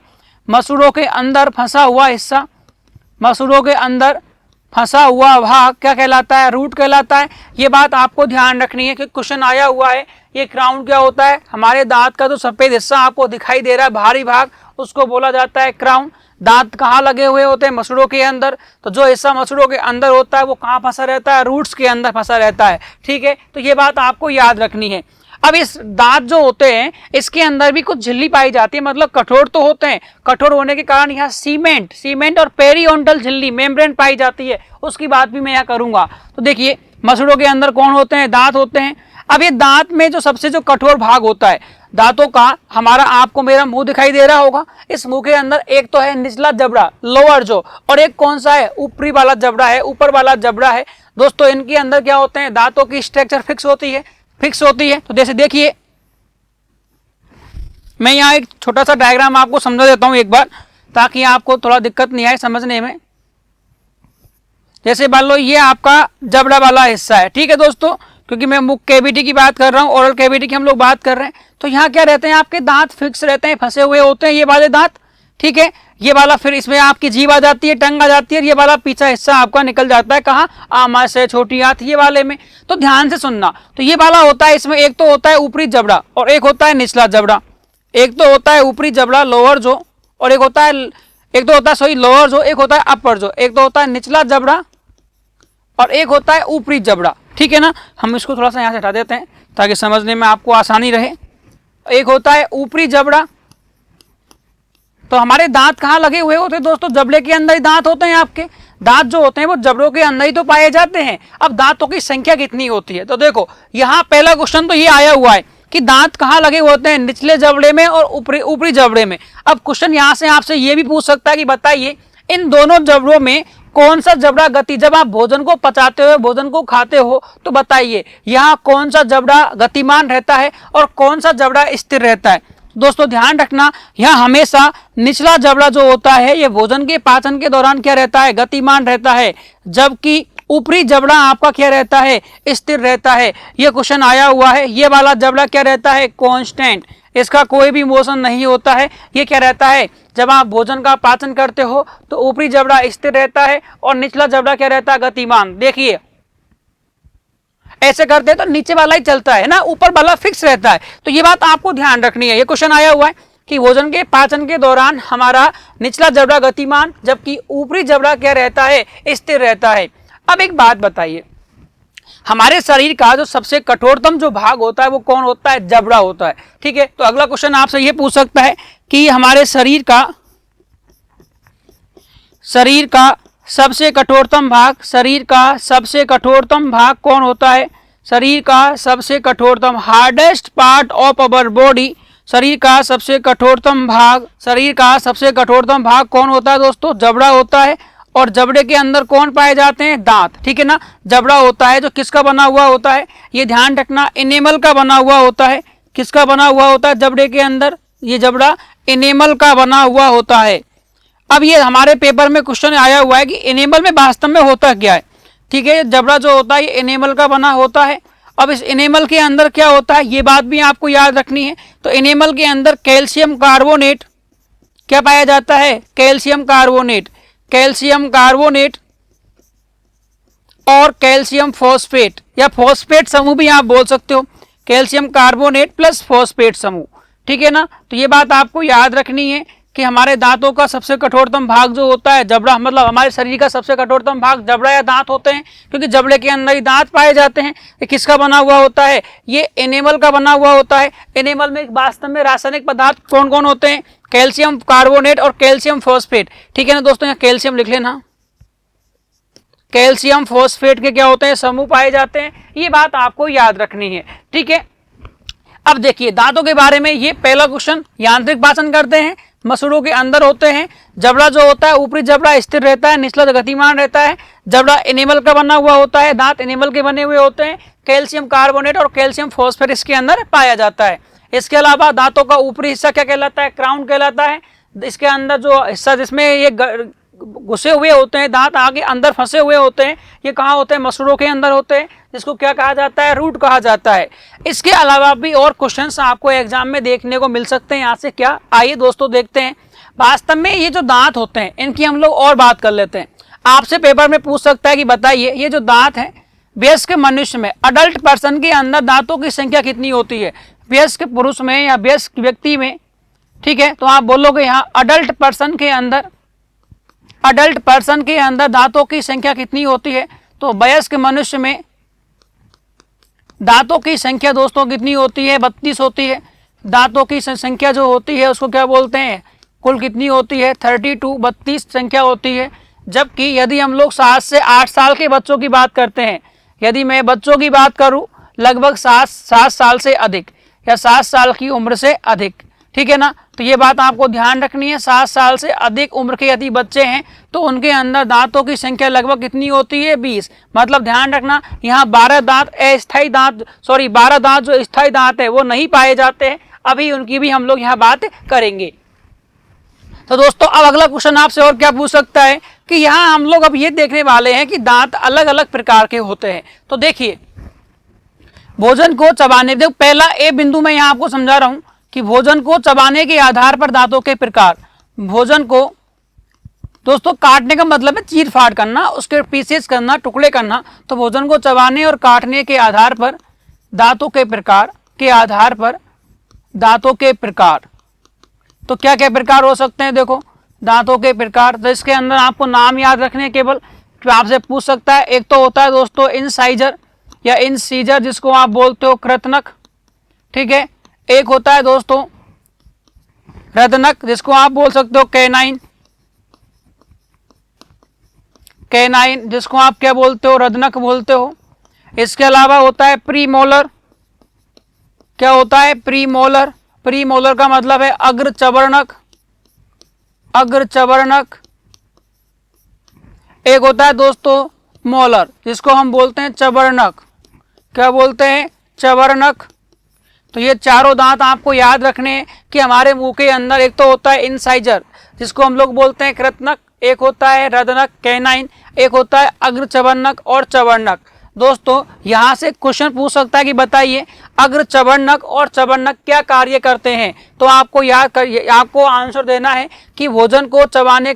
मसूड़ों के अंदर फंसा हुआ हिस्सा, मसूड़ों के अंदर फंसा हुआ भाग क्या कहलाता है? रूट कहलाता है। ये बात आपको ध्यान रखनी है कि क्वेश्चन आया हुआ है। ये क्राउन क्या होता है? हमारे दांत का जो सफेद हिस्सा आपको दिखाई दे रहा है, बाहरी भाग, उसको बोला जाता है क्राउन। दांत कहाँ लगे हुए होते हैं? मसूड़ों के अंदर। तो जो हिस्सा मसूड़ों के अंदर होता है वो कहाँ फंसा रहता है? रूट्स के अंदर फंसा रहता है, ठीक है। तो ये बात आपको याद रखनी है। अब इस दांत जो होते हैं इसके अंदर भी कुछ झिल्ली पाई जाती है, मतलब कठोर तो होते हैं, कठोर होने के कारण यहाँ सीमेंट और पेरिओडंटल झिल्ली मेम्ब्रेन पाई जाती है, उसकी बात भी मैं यहाँ करूंगा। तो देखिए मसूड़ों के अंदर कौन होते हैं? दांत होते हैं। अब ये दांत में जो सबसे जो कठोर भाग होता है दांतों का, हमारा आपको मेरा मुंह दिखाई दे रहा होगा, इस मुंह के अंदर एक तो है निचला जबड़ा, लोअर जो, और एक कौन सा है? ऊपरी वाला जबड़ा है, ऊपर वाला जबड़ा है दोस्तों। इनके अंदर क्या होते हैं? दांतों की स्ट्रक्चर फिक्स होती है। तो जैसे देखिए मैं यहाँ एक छोटा सा डायग्राम आपको समझा देता हूं एक बार, ताकि आपको थोड़ा दिक्कत नहीं आए समझने में। जैसे मान लो ये आपका जबड़ा वाला हिस्सा है, ठीक है दोस्तों, क्योंकि मैं मुख कैविटी की बात कर रहा हूँ, ओरल कैविटी की हम लोग बात कर रहे हैं। तो यहाँ क्या रहते हैं? आपके दांत फिक्स रहते हैं, फंसे हुए होते हैं ये वाले दांत, ठीक है। ये वाला फिर इसमें आपकी जीभ आ जाती है, टंग आ जाती है, ये वाला पीछा हिस्सा आपका निकल जाता है कहाँ? आमाशय, छोटी आंत, ये वाले में। तो ध्यान से सुनना, तो ये वाला होता है, इसमें एक तो होता है ऊपरी जबड़ा और एक होता है निचला जबड़ा। एक तो होता है ऊपरी जबड़ा लोअर जो, और एक होता है लोअर जो, एक होता है अपर जो, एक तो होता है निचला जबड़ा और एक होता है ऊपरी जबड़ा, ठीक है ना। हम इसको थोड़ा सा यहाँ से हटा देते हैं ताकि समझने में आपको आसानी रहे। एक होता है ऊपरी जबड़ा। तो हमारे दांत कहाँ लगे हुए होते हैं दोस्तों? जबड़े के अंदर ही दांत होते हैं। आपके दांत जो होते हैं वो जबड़ों के अंदर ही तो पाए जाते हैं। अब दांतों की संख्या कितनी होती है? तो देखो यहाँ पहला क्वेश्चन तो ये आया हुआ है कि दांत कहाँ लगे होते हैं? निचले जबड़े में और ऊपरी जबड़े में। अब क्वेश्चन यहाँ से आपसे ये भी पूछ सकता है कि बताइए इन दोनों जबड़ों में कौन सा जबड़ा गति, जब आप भोजन को पचाते हो, भोजन को खाते हो, तो बताइए यहाँ कौन सा जबड़ा गतिमान रहता है और कौन सा जबड़ा स्थिर रहता है? दोस्तों ध्यान रखना, यहाँ हमेशा निचला जबड़ा जो होता है ये भोजन के पाचन के दौरान क्या रहता है? गतिमान रहता है, जबकि ऊपरी जबड़ा आपका क्या रहता है? स्थिर रहता है। ये क्वेश्चन आया हुआ है। ये वाला जबड़ा क्या रहता है? कांस्टेंट, इसका कोई भी मोशन नहीं होता है। ये क्या रहता है? जब आप भोजन का पाचन करते हो तो ऊपरी जबड़ा स्थिर रहता है और निचला जबड़ा क्या रहता है? गतिमान। देखिए ऐसे करते हैं तो नीचे वाला ही चलता है ना, ऊपर वाला फिक्स रहता है। तो ये बात आपको ध्यान रखनी है। ये क्वेश्चन आया हुआ है कि भोजन के पाचन के दौरान हमारा निचला जबड़ा गतिमान जबकि ऊपरी जबड़ा क्या रहता है, स्थिर रहता है। अब एक बात बताइए, हमारे शरीर का जो सबसे कठोरतम जो भाग होता है वो कौन होता है, जबड़ा होता है। ठीक है, तो अगला क्वेश्चन आपसे ये पूछ सकता है कि हमारे शरीर का सबसे कठोरतम भाग, शरीर का सबसे कठोरतम भाग कौन होता है, शरीर का सबसे कठोरतम, hardest part of our body, शरीर का सबसे कठोरतम भाग, शरीर का सबसे कठोरतम भाग कौन होता है दोस्तों, जबड़ा होता है। और जबड़े के अंदर कौन पाए जाते हैं, दांत। ठीक है ना, जबड़ा होता है जो किसका बना हुआ होता है, ये ध्यान रखना, एनेमल का बना हुआ होता है। किसका बना हुआ होता है जबड़े के अंदर, ये जबड़ा एनेमल का बना हुआ होता है। अब ये हमारे पेपर में क्वेश्चन आया हुआ है कि एनेमल में वास्तव में होता क्या है। ठीक है, जबड़ा जो होता है ये एनेमल का बना होता है। अब इस एनेमल के अंदर क्या होता है, ये बात भी आपको याद रखनी है। तो एनेमल के अंदर कैल्शियम कार्बोनेट क्या पाया जाता है, कैल्शियम कार्बोनेट, कैल्शियम कार्बोनेट और कैल्शियम फॉस्फेट या फॉस्फेट समूह भी आप बोल सकते हो, कैल्शियम कार्बोनेट प्लस फॉस्फेट समूह। ठीक है ना, तो ये बात आपको याद रखनी है कि हमारे दांतों का सबसे कठोरतम भाग जो होता है जबड़ा, मतलब हमारे शरीर का सबसे कठोरतम भाग जबड़ा या दांत होते हैं, क्योंकि जबड़े के अंदर ही दांत पाए जाते हैं। ये किसका बना हुआ होता है, ये एनेमल का बना हुआ होता है। एनेमल में वास्तव में रासायनिक पदार्थ कौन कौन होते हैं, कैल्शियम कार्बोनेट और कैल्शियम फॉस्फेट। ठीक है ना दोस्तों, यहाँ कैल्शियम लिख लेना, कैल्शियम फॉस्फेट के क्या होते हैं, समूह पाए जाते हैं। ये बात आपको याद रखनी है। ठीक है, अब देखिए दांतों के बारे में, ये पहला क्वेश्चन, यांत्रिक पाचन करते हैं, मसूड़ों के अंदर होते हैं। जबड़ा जो होता है, ऊपरी जबड़ा स्थिर रहता है, निचला गतिमान रहता है। जबड़ा एनिमल का बना हुआ होता है, दांत एनिमल के बने हुए होते हैं। कैल्शियम कार्बोनेट और कैल्शियम फॉस्फेट इसके अंदर पाया जाता है। इसके अलावा दांतों का ऊपरी हिस्सा क्या कहलाता है, क्राउन कहलाता है। इसके अंदर जो हिस्सा जिसमें ये घुसे हुए होते हैं, दांत आगे अंदर फंसे हुए होते हैं, ये कहाँ होते हैं, मसूड़ों के अंदर होते हैं, जिसको क्या कहा जाता है, रूट कहा जाता है। इसके अलावा भी और क्वेश्चंस आपको एग्जाम में देखने को मिल सकते हैं। यहाँ से क्या, आइए दोस्तों देखते हैं। वास्तव में ये जो दांत होते हैं इनकी हम लोग और बात कर लेते हैं। आपसे पेपर में पूछ सकता है कि बताइए ये जो दांत है, वयस्क मनुष्य में, अडल्ट पर्सन के अंदर दांतों की संख्या कितनी होती है, वयस्क पुरुष में या वयस्क व्यक्ति में। ठीक है, तो आप बोलोगे यहाँ अडल्ट पर्सन के अंदर दांतों की संख्या कितनी होती है। तो वयस्क मनुष्य में दांतों की संख्या दोस्तों कितनी होती है, 32 होती है। दांतों की संख्या जो होती है उसको क्या बोलते हैं, कुल कितनी होती है, 32 संख्या होती है। जबकि यदि हम लोग 7 से 8 साल के बच्चों की बात करते हैं, यदि मैं बच्चों की बात करूं, लगभग 7 साल से अधिक या 7 साल की उम्र से अधिक। ठीक है ना, तो ये बात आपको ध्यान रखनी है। 7 साल से अधिक उम्र के यदि बच्चे हैं तो उनके अंदर दांतों की संख्या लगभग कितनी होती है, 20। मतलब ध्यान रखना, यहाँ 12 दांत जो स्थायी दांत है वो नहीं पाए जाते हैं। अभी उनकी भी हम लोग यहाँ बात करेंगे। तो दोस्तों अब अगला क्वेश्चन आपसे और क्या पूछ सकता है कि यहाँ हम लोग अब ये देखने वाले हैं कि दांत अलग अलग प्रकार के होते हैं। तो देखिए, भोजन को चबाने, देखो पहला ए बिंदु मैं यहाँ आपको समझा रहा हूँ कि भोजन को चबाने के आधार पर दांतों के प्रकार। भोजन को दोस्तों काटने का मतलब है चीर फाड़ करना, उसके पीसेस करना, टुकड़े करना। तो भोजन को चबाने और काटने के आधार पर दांतों के प्रकार दांतों के प्रकार, तो क्या क्या प्रकार हो सकते हैं, देखो दांतों के प्रकार। तो इसके अंदर आपको नाम याद रखने केवल, तो आपसे पूछ सकता है। एक तो होता है दोस्तों इंसाइजर या इंसीजर, जिसको आप बोलते हो कृतनक। ठीक है, एक होता है दोस्तों रदनक, जिसको आप बोल सकते हो कैनाइन, जिसको आप क्या बोलते हो, रदनक बोलते हो। इसके अलावा होता है प्रीमोलर। क्या होता है, प्रीमोलर। प्रीमोलर का मतलब है अग्रचवर्णक। एक होता है दोस्तों मोलर, जिसको हम बोलते हैं चवर्णक। क्या बोलते हैं, चवर्णक। तो ये चारों दांत आपको याद रखने हैं कि हमारे मुंह के अंदर एक तो होता है इंसाइजर, जिसको हम लोग बोलते हैं कृतनक, एक होता है रदनक कैनाइन, एक होता है अग्रचवर्णक और चवर्णक। दोस्तों यहाँ से क्वेश्चन पूछ सकता है कि बताइए अग्रचवर्णक और चवर्णक क्या कार्य करते हैं। तो आपको आपको आंसर देना है कि भोजन को चबाने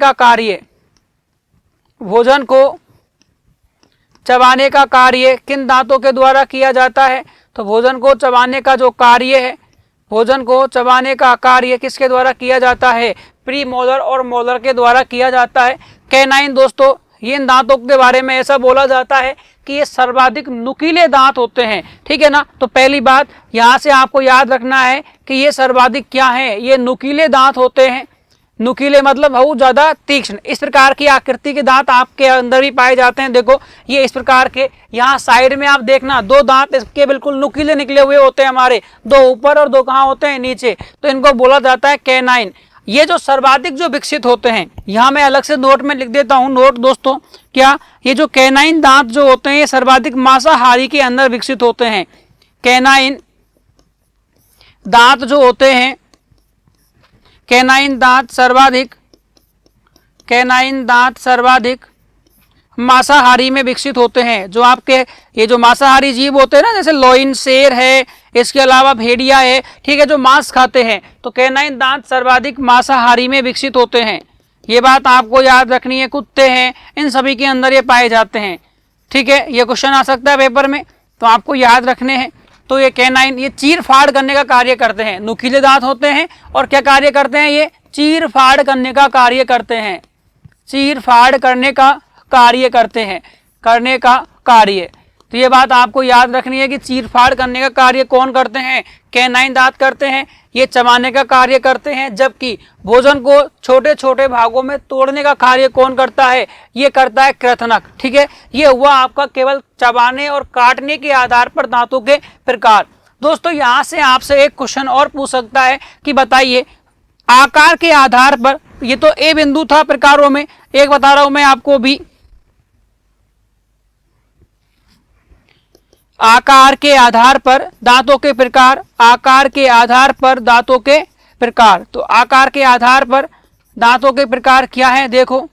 का कार्य किन दांतों के द्वारा किया जाता है। तो भोजन को चबाने का जो कार्य है भोजन को चबाने का कार्य किसके द्वारा किया जाता है? प्री मोलर और मोलर के द्वारा किया जाता है। कैनाइन दोस्तों, ये इन दांतों के बारे में ऐसा बोला जाता है कि ये सर्वाधिक नुकीले दांत होते हैं, ठीक है ना। तो पहली बात यहाँ से आपको याद रखना है कि ये सर्वाधिक क्या है, ये नुकीले दांत होते हैं। नुकीले मतलब बहुत ज्यादा तीक्ष्ण। इस प्रकार की आकृति के दांत आपके अंदर भी पाए जाते हैं। देखो ये इस प्रकार के, यहाँ साइड में आप देखना 2 दांत इसके बिल्कुल नुकीले निकले हुए होते हैं हमारे, 2 ऊपर और 2 कहाँ होते हैं? नीचे। तो इनको बोला जाता है कैनाइन। ये जो सर्वाधिक जो विकसित होते हैं, यहाँ मैं अलग से नोट में लिख देता हूँ। नोट दोस्तों, क्या ये जो कैनाइन दांत जो होते हैं ये सर्वाधिक मांसाहारी के अंदर विकसित होते हैं। कैनाइन दांत जो होते हैं, कैनाइन दांत सर्वाधिक मांसाहारी में विकसित होते हैं। जो आपके ये जो मांसाहारी जीव होते हैं ना, जैसे लोइन, शेर है, इसके अलावा भेड़िया है, ठीक है, जो मांस खाते हैं, तो कैनाइन दांत सर्वाधिक मांसाहारी में विकसित होते हैं। ये बात आपको याद रखनी है। कुत्ते हैं, इन सभी के अंदर ये पाए जाते हैं, ठीक है। ये क्वेश्चन आ सकता है पेपर में, तो आपको याद रखने हैं। तो ये कैनाइन ये चीर फाड़ करने का कार्य करते हैं। नुकीले दांत होते हैं और क्या कार्य करते हैं? ये चीर फाड़ करने का कार्य करते हैं। चीर फाड़ करने का कार्य करते हैं, करने का कार्य। तो ये बात आपको याद रखनी है कि चीर फाड़ करने का कार्य कौन करते हैं? कैनाइन दांत करते हैं। ये चबाने का कार्य करते हैं, जबकि भोजन को छोटे छोटे भागों में तोड़ने का कार्य कौन करता है? ये करता है कृंतक, ठीक है। ये हुआ आपका केवल चबाने और काटने के आधार पर दांतों के प्रकार। दोस्तों यहाँ से आपसे एक क्वेश्चन और पूछ सकता है कि बताइए आकार के आधार पर, ये तो ए बिंदु था प्रकारों में, एक बता रहा हूं मैं आपको भी, आकार के आधार पर दांतों के प्रकार, आकार के आधार पर दांतों के प्रकार। तो आकार के आधार पर दांतों के प्रकार क्या है? देखो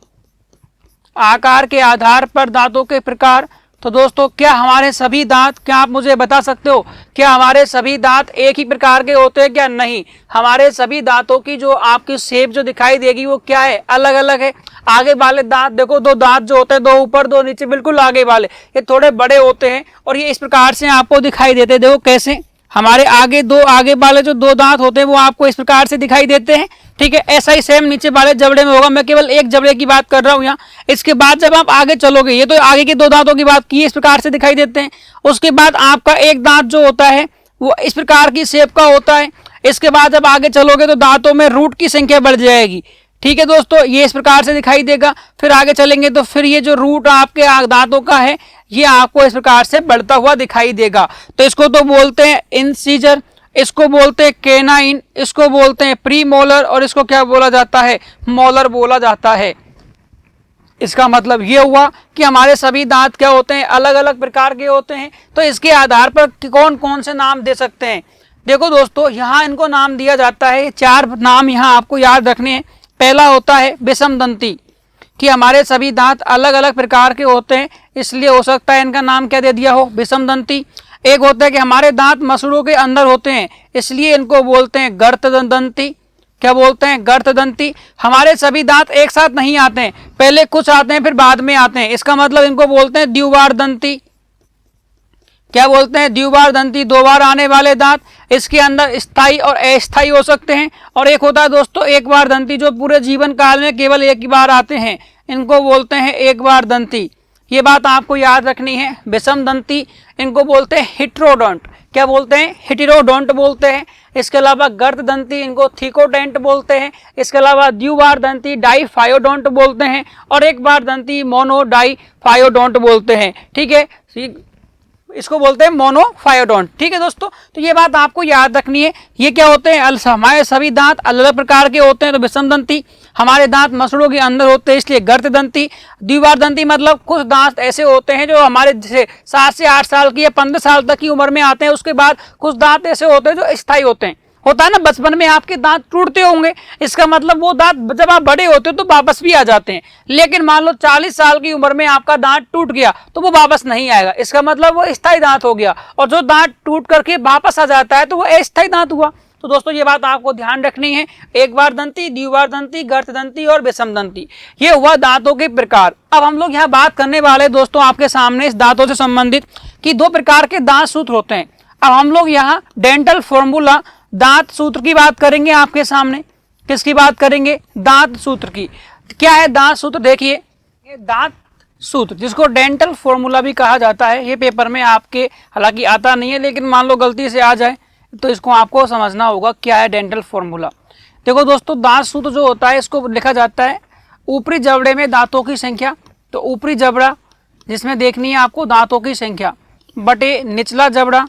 आकार के आधार पर दांतों के प्रकार। तो दोस्तों क्या हमारे सभी दांत, क्या आप मुझे बता सकते हो क्या हमारे सभी दांत एक ही प्रकार के होते हैं? क्या नहीं, हमारे सभी दांतों की जो आपकी शेप जो दिखाई देगी वो क्या है? अलग अलग है। आगे वाले दांत देखो, 2 दांत जो होते हैं, 2 ऊपर 2 नीचे, बिल्कुल आगे वाले ये थोड़े बड़े होते हैं और ये इस प्रकार से आपको दिखाई देते हैं। देखो कैसे हमारे आगे वाले जो 2 दांत होते हैं वो आपको इस प्रकार से दिखाई देते हैं, ठीक है। ऐसा ही सेम नीचे वाले जबड़े में होगा। मैं केवल एक जबड़े की बात कर रहा हूँ यहाँ। इसके बाद जब आप आगे चलोगे, ये तो आगे के 2 दांतों की बात की, इस प्रकार से दिखाई देते हैं। उसके बाद आपका एक दांत जो होता है वो इस प्रकार की शेप का होता है। इसके बाद जब आगे चलोगे तो दांतों में रूट की संख्या बढ़ जाएगी, ठीक है दोस्तों, ये इस प्रकार से दिखाई देगा। फिर आगे चलेंगे तो फिर ये जो रूट आपके दांतों का है ये आपको इस प्रकार से बढ़ता हुआ दिखाई देगा। तो इसको तो बोलते हैं इंसीजर, इसको बोलते हैं कैनाइन, इसको बोलते हैं प्री मोलर और इसको क्या बोला जाता है? मोलर बोला जाता है। इसका मतलब ये हुआ कि हमारे सभी दांत क्या होते हैं? अलग अलग प्रकार के होते हैं। तो इसके आधार पर कौन कौन से नाम दे सकते हैं? देखो दोस्तों यहाँ इनको नाम दिया जाता है, 4 नाम यहाँ आपको याद रखने हैं। पहला होता है विषमदंती, कि हमारे सभी दांत अलग अलग प्रकार के होते हैं, इसलिए हो सकता है इनका नाम क्या दे दिया हो? विषमदंती। एक होता है कि हमारे दांत मसूड़ों के अंदर होते हैं, इसलिए इनको बोलते हैं गर्तदंती। क्या बोलते हैं? गर्तदंती। हमारे सभी दांत एक साथ नहीं आते हैं, पहले कुछ आते हैं फिर बाद में आते हैं, इसका मतलब इनको बोलते हैं द्विवार दंती। क्या बोलते हैं? द्विवार दंती, 2 बार आने वाले दांत। इसके अंदर स्थायी और अस्थायी हो सकते हैं। और एक होता है दोस्तों एक बार दंती, जो पूरे जीवन काल में केवल एक ही बार आते हैं, इनको बोलते हैं एक बार दंती। ये बात आपको याद रखनी है। विषम दंती इनको बोलते हैं हिट्रोडोंट। क्या बोलते हैं? हिटेरोडोंट बोलते हैं। इसके अलावा गर्त दंती इनको थिकोडेंट बोलते हैं। इसके अलावा द्विबार दंती डाइफायोडोंट बोलते हैं और एक बार दंती मोनोडाइफायोडोंट बोलते हैं, ठीक है, इसको बोलते हैं मोनोफायोडोंट, ठीक है दोस्तों। तो ये बात आपको याद रखनी है। ये क्या होते हैं? हमारे सभी दांत अलग अलग प्रकार के होते हैं। तो विषम दंती हमारे दांत मसूड़ों के अंदर होते हैं, इसलिए गर्त दंती। द्विबार दंती मतलब कुछ दांत ऐसे होते हैं जो हमारे जैसे 7 से 8 साल की या 15 साल तक की उम्र में आते हैं। उसके बाद कुछ दांत ऐसे होते हैं जो स्थायी होते हैं। होता है ना, बचपन में आपके दांत टूटते होंगे, इसका मतलब वो दांत जब आप बड़े होते हो तो वापस भी आ जाते हैं। लेकिन मान लो 40 साल की उम्र में आपका दांत टूट गया तो वो वापस नहीं आएगा, इसका मतलब वो स्थायी दांत हो गया। और जो दांत टूट करके वापस आ जाता है तो वो अस्थायी दांत हुआ। तो दोस्तों ये बात आपको ध्यान रखनी है। एक बार दंती, द्विबार दंती, गर्त दंती और विषम दंती, ये हुआ दांतों के प्रकार। अब हम लोग यहाँ बात करने वाले दोस्तों आपके सामने इस दांतों से संबंधित कि 2 प्रकार के दांत सूत्र होते हैं। अब हम लोग यहाँ डेंटल फॉर्मूला दांत सूत्र की बात करेंगे आपके सामने। किसकी बात करेंगे? दांत सूत्र की। क्या है दांत सूत्र? देखिए, ये दांत सूत्र जिसको डेंटल फॉर्मूला भी कहा जाता है, ये पेपर में आपके हालांकि आता नहीं है, लेकिन मान लो गलती से आ जाए तो इसको आपको समझना होगा क्या है डेंटल फॉर्मूला। देखो दोस्तों, दांत सूत्र जो होता है इसको लिखा जाता है ऊपरी जबड़े में दांतों की संख्या, तो ऊपरी जबड़ा जिसमें देखनी है आपको दांतों की संख्या, बटे निचला जबड़ा,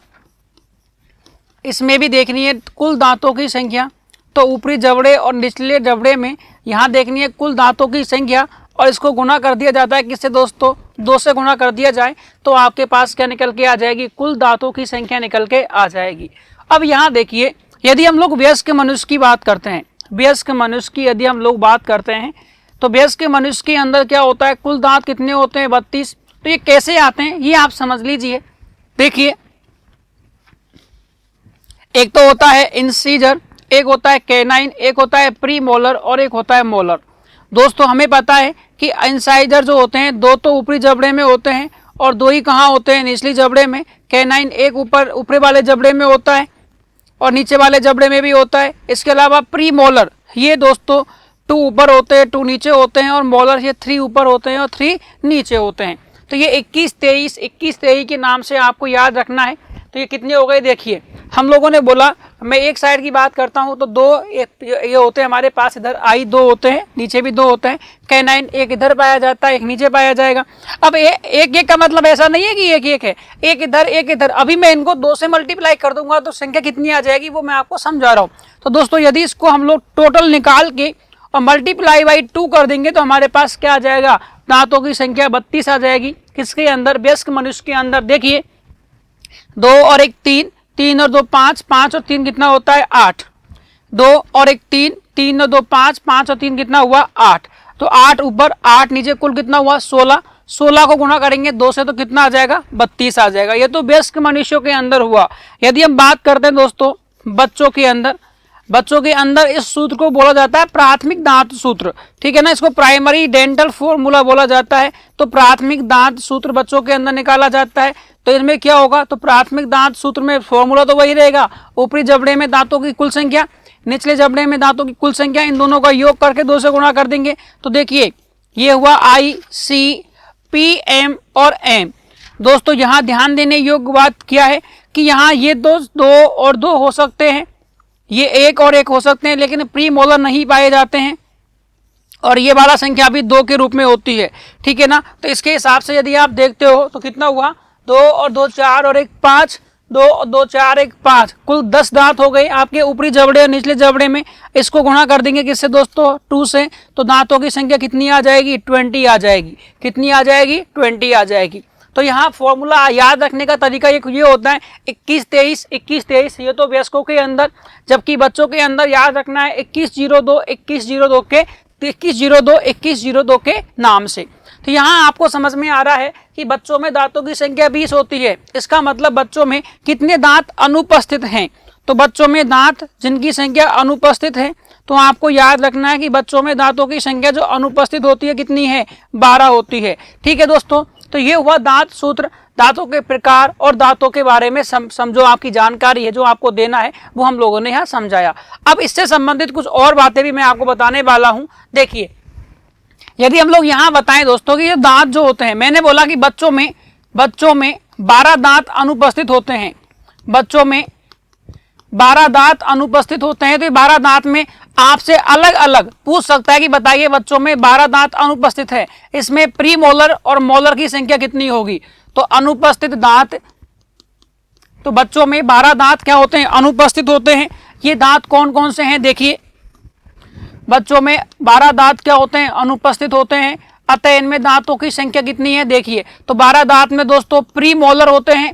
इसमें भी देखनी है कुल दांतों की संख्या, तो ऊपरी जबड़े और निचले जबड़े में यहाँ देखनी है कुल दांतों की संख्या, और इसको गुना कर दिया जाता है किससे दोस्तों? 2 से गुना कर दिया जाए तो आपके पास क्या निकल के आ जाएगी? कुल दांतों की संख्या निकल के आ जाएगी। अब यहाँ देखिए, यदि हम लोग वयस्क मनुष्य की बात करते हैं, वयस्क मनुष्य की यदि हम लोग बात करते हैं, तो वयस्क मनुष्य के अंदर क्या होता है? कुल दांत कितने होते हैं? 32। तो ये कैसे आते हैं ये आप समझ लीजिए। देखिए, एक तो होता है इंसीजर, एक होता है कैनाइन, एक होता है प्री मोलर और एक होता है मोलर। दोस्तों हमें पता है कि इंसाइजर जो होते हैं 2 तो ऊपरी जबड़े में होते हैं और 2 ही कहाँ होते हैं? निचली जबड़े में। कैनाइन एक ऊपरी वाले जबड़े में होता है और नीचे वाले जबड़े में भी होता है। इसके अलावा प्री मोलर, ये दोस्तों 2 ऊपर होते हैं, 2 नीचे होते हैं, और मोलर ये 3 ऊपर होते हैं और 3 नीचे होते हैं। तो ये 21-23 के नाम से आपको याद रखना है। तो ये कितने हो गए? देखिए, हम लोगों ने बोला, मैं एक साइड की बात करता हूं तो 2 ये होते हैं हमारे पास, इधर आई 2 होते हैं, नीचे भी 2 होते हैं। कैनाइन एक इधर पाया जाता है, एक नीचे पाया जाएगा। अब एक का मतलब ऐसा नहीं है कि एक है, एक इधर एक इधर। अभी मैं इनको 2 से मल्टीप्लाई कर दूंगा तो संख्या कितनी आ जाएगी वो मैं आपको समझा रहा हूँ। तो दोस्तों यदि इसको हम लोग टोटल निकाल के और मल्टीप्लाई बाई 2 कर देंगे तो हमारे पास क्या आ जाएगा? दांतों की संख्या 32 आ जाएगी। किसके अंदर? वयस्क मनुष्य के अंदर। देखिए, 2 और 1 3, 3 और 2 5, 5 और 3 कितना होता है? 8। 2 और 1 3, 3 और 2 5, 5 और 3 कितना हुआ? 8। तो 8 ऊपर 8 नीचे, कुल कितना हुआ? 16। 16 को गुणा करेंगे 2 से तो कितना आ जाएगा? 32 आ जाएगा। ये तो वयस्क मनुष्यों के अंदर हुआ। यदि हम बात करते हैं दोस्तों बच्चों के अंदर, बच्चों के अंदर इस सूत्र को बोला जाता है प्राथमिक दांत सूत्र। ठीक है ना, इसको प्राइमरी डेंटल फॉर्मूला बोला जाता है। तो प्राथमिक दांत सूत्र बच्चों के अंदर निकाला जाता है। तो इसमें क्या होगा? तो प्राथमिक दांत सूत्र में फॉर्मूला तो वही रहेगा, ऊपरी जबड़े में दांतों की कुल संख्या, निचले जबड़े में दांतों की कुल संख्या, इन दोनों का योग करके 2 से गुणा कर देंगे। तो देखिए, ये हुआ ICPM और M। दोस्तों यहाँ ध्यान देने योग्य बात क्या है कि यहाँ ये 2 और 2 हो सकते हैं, ये 1 और 1 हो सकते हैं, लेकिन प्री मोलर नहीं पाए जाते हैं, और ये वाला संख्या भी 2 के रूप में होती है। ठीक है ना, तो इसके हिसाब से यदि आप देखते हो तो कितना हुआ? 2 और 2 4 और 1 5, 2 और 2 4 1 5, कुल 10 दांत हो गए आपके ऊपरी जबड़े और निचले जबड़े में। इसको गुणा कर देंगे किससे दोस्तों? 2 से। तो दांतों की संख्या कितनी आ जाएगी? 20 आ जाएगी। कितनी आ जाएगी? 20 आ जाएगी। तो यहाँ फॉर्मूला याद रखने का तरीका ये होता है 21-23, 21-23, ये तो वयस्कों के अंदर, जबकि बच्चों के अंदर याद रखना है 21-02, 21-02 के 21-02, 21-02 के नाम से। तो यहाँ आपको समझ में आ रहा है कि बच्चों में दांतों की संख्या 20 होती है। इसका मतलब बच्चों में कितने दांत अनुपस्थित हैं? तो बच्चों में दांत जिनकी संख्या अनुपस्थित है, तो आपको याद रखना है कि बच्चों में दांतों की संख्या जो अनुपस्थित होती है कितनी है? 12 होती है। ठीक है दोस्तों, तो ये हुआ दांत सूत्र। दांतों के प्रकार और दांतों के बारे में समझो, आपकी जानकारी है जो आपको देना है वो हम लोगों ने यहाँ समझाया। अब इससे संबंधित कुछ और बातें भी मैं आपको बताने वाला हूँ। देखिए, यदि हम लोग यहाँ बताएं दोस्तों कि ये दांत जो होते हैं, मैंने बोला कि बच्चों में 12 दांत अनुपस्थित होते हैं। बच्चों में 12 दांत अनुपस्थित होते हैं। तो 12 दांत में आपसे अलग अलग पूछ सकता है कि बताइए बच्चों में 12 दांत अनुपस्थित है, इसमें प्री मोलर और मोलर की संख्या कितनी होगी? तो अनुपस्थित दांत, तो बच्चों में 12 दांत क्या होते हैं? अनुपस्थित होते हैं। ये दांत कौन कौन से हैं? देखिए, बच्चों में 12 दांत क्या होते हैं? अनुपस्थित होते हैं। अतः इनमें दांतों की संख्या कितनी है? देखिए, तो 12 दांत में दोस्तों प्री मोलर होते हैं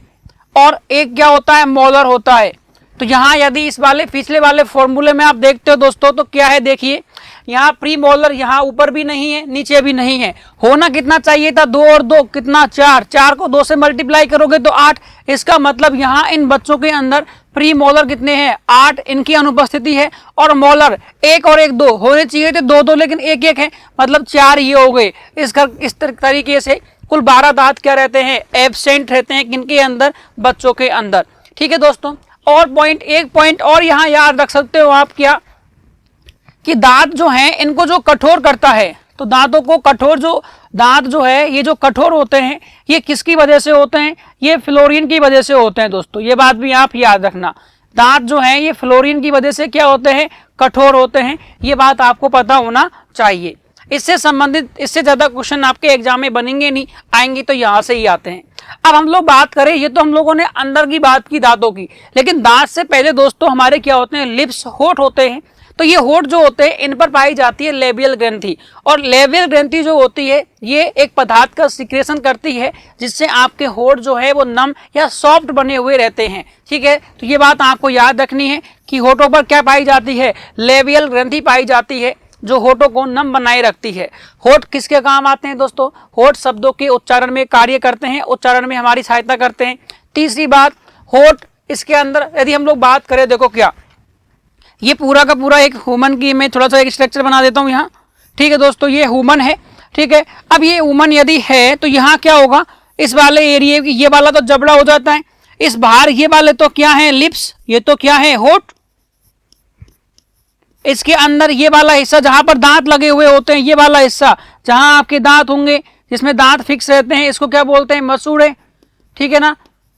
और एक क्या होता है? मोलर होता है। तो यहाँ यदि इस वाले पिछले वाले फॉर्मूले में आप देखते हो दोस्तों, तो क्या है? देखिए, यहाँ प्री मोलर यहाँ ऊपर भी नहीं है, नीचे भी नहीं है। होना कितना चाहिए था? 2 और 2 कितना? 4। 4 को 2 से मल्टीप्लाई करोगे तो 8। इसका मतलब यहाँ इन बच्चों के अंदर प्री मोलर कितने हैं? 8, इनकी अनुपस्थिति है। और मोलर 1 और 1 2 होने चाहिए थे, 2 2, लेकिन 1 1 है, मतलब 4 ये हो गए। इस तरीके से कुल 12 दांत क्या रहते हैं? एब्सेंट रहते हैं। किनके अंदर? बच्चों के अंदर। ठीक है दोस्तों, और पॉइंट, एक पॉइंट और यहाँ याद रख सकते हो आप क्या, कि दांत जो हैं इनको जो कठोर करता है, तो दांतों को कठोर, जो दांत जो है ये जो कठोर होते हैं ये किसकी वजह से होते हैं, ये फ्लोरीन की वजह से होते हैं दोस्तों। ये बात भी आप याद रखना, दांत जो हैं ये फ्लोरीन की वजह से क्या होते हैं, कठोर होते हैं। ये बात आपको पता होना चाहिए। इससे संबंधित इससे ज्यादा क्वेश्चन आपके एग्जाम में बनेंगे नहीं, आएंगे तो यहाँ से ही आते हैं। अब हम लोग बात करें, ये तो हम लोगों ने अंदर की बात की दांतों की, लेकिन दांत से पहले दोस्तों हमारे क्या होते हैं, लिप्स, होठ होते हैं। तो ये होठ जो होते हैं इन पर पाई जाती है लेबियल ग्रंथि, और लेबियल ग्रंथि जो होती है ये एक पदार्थ का सिक्रेशन करती है जिससे आपके होठ जो है वो नम या सॉफ्ट बने हुए रहते हैं। ठीक है, तो ये बात आपको याद रखनी है कि होठों पर क्या पाई जाती है, लेबियल ग्रंथि पाई जाती है जो होठों को नम बनाए रखती है। होठ किसके काम आते हैं दोस्तों, होठ शब्दों के उच्चारण में कार्य करते हैं, उच्चारण में हमारी सहायता करते हैं। तीसरी बात, होठ इसके अंदर यदि हम लोग बात करें, देखो क्या, ये पूरा का पूरा एक ह्यूमन की मैं थोड़ा सा एक स्ट्रक्चर बना देता हूँ यहाँ। ठीक है दोस्तों, ये ह्यूमन है। ठीक है, अब ये ह्यूमन यदि है तो यहाँ क्या होगा, इस वाले एरिया की, ये वाला तो जबड़ा हो जाता है, इस बाहर ये वाले तो क्या है, लिप्स, ये तो क्या है, होठ। इसके अंदर ये वाला हिस्सा जहां पर दांत लगे हुए होते हैं, ये वाला हिस्सा जहां आपके दांत होंगे, जिसमें दांत फिक्स रहते हैं, इसको क्या बोलते हैं, मसूड़े। ठीक है ना,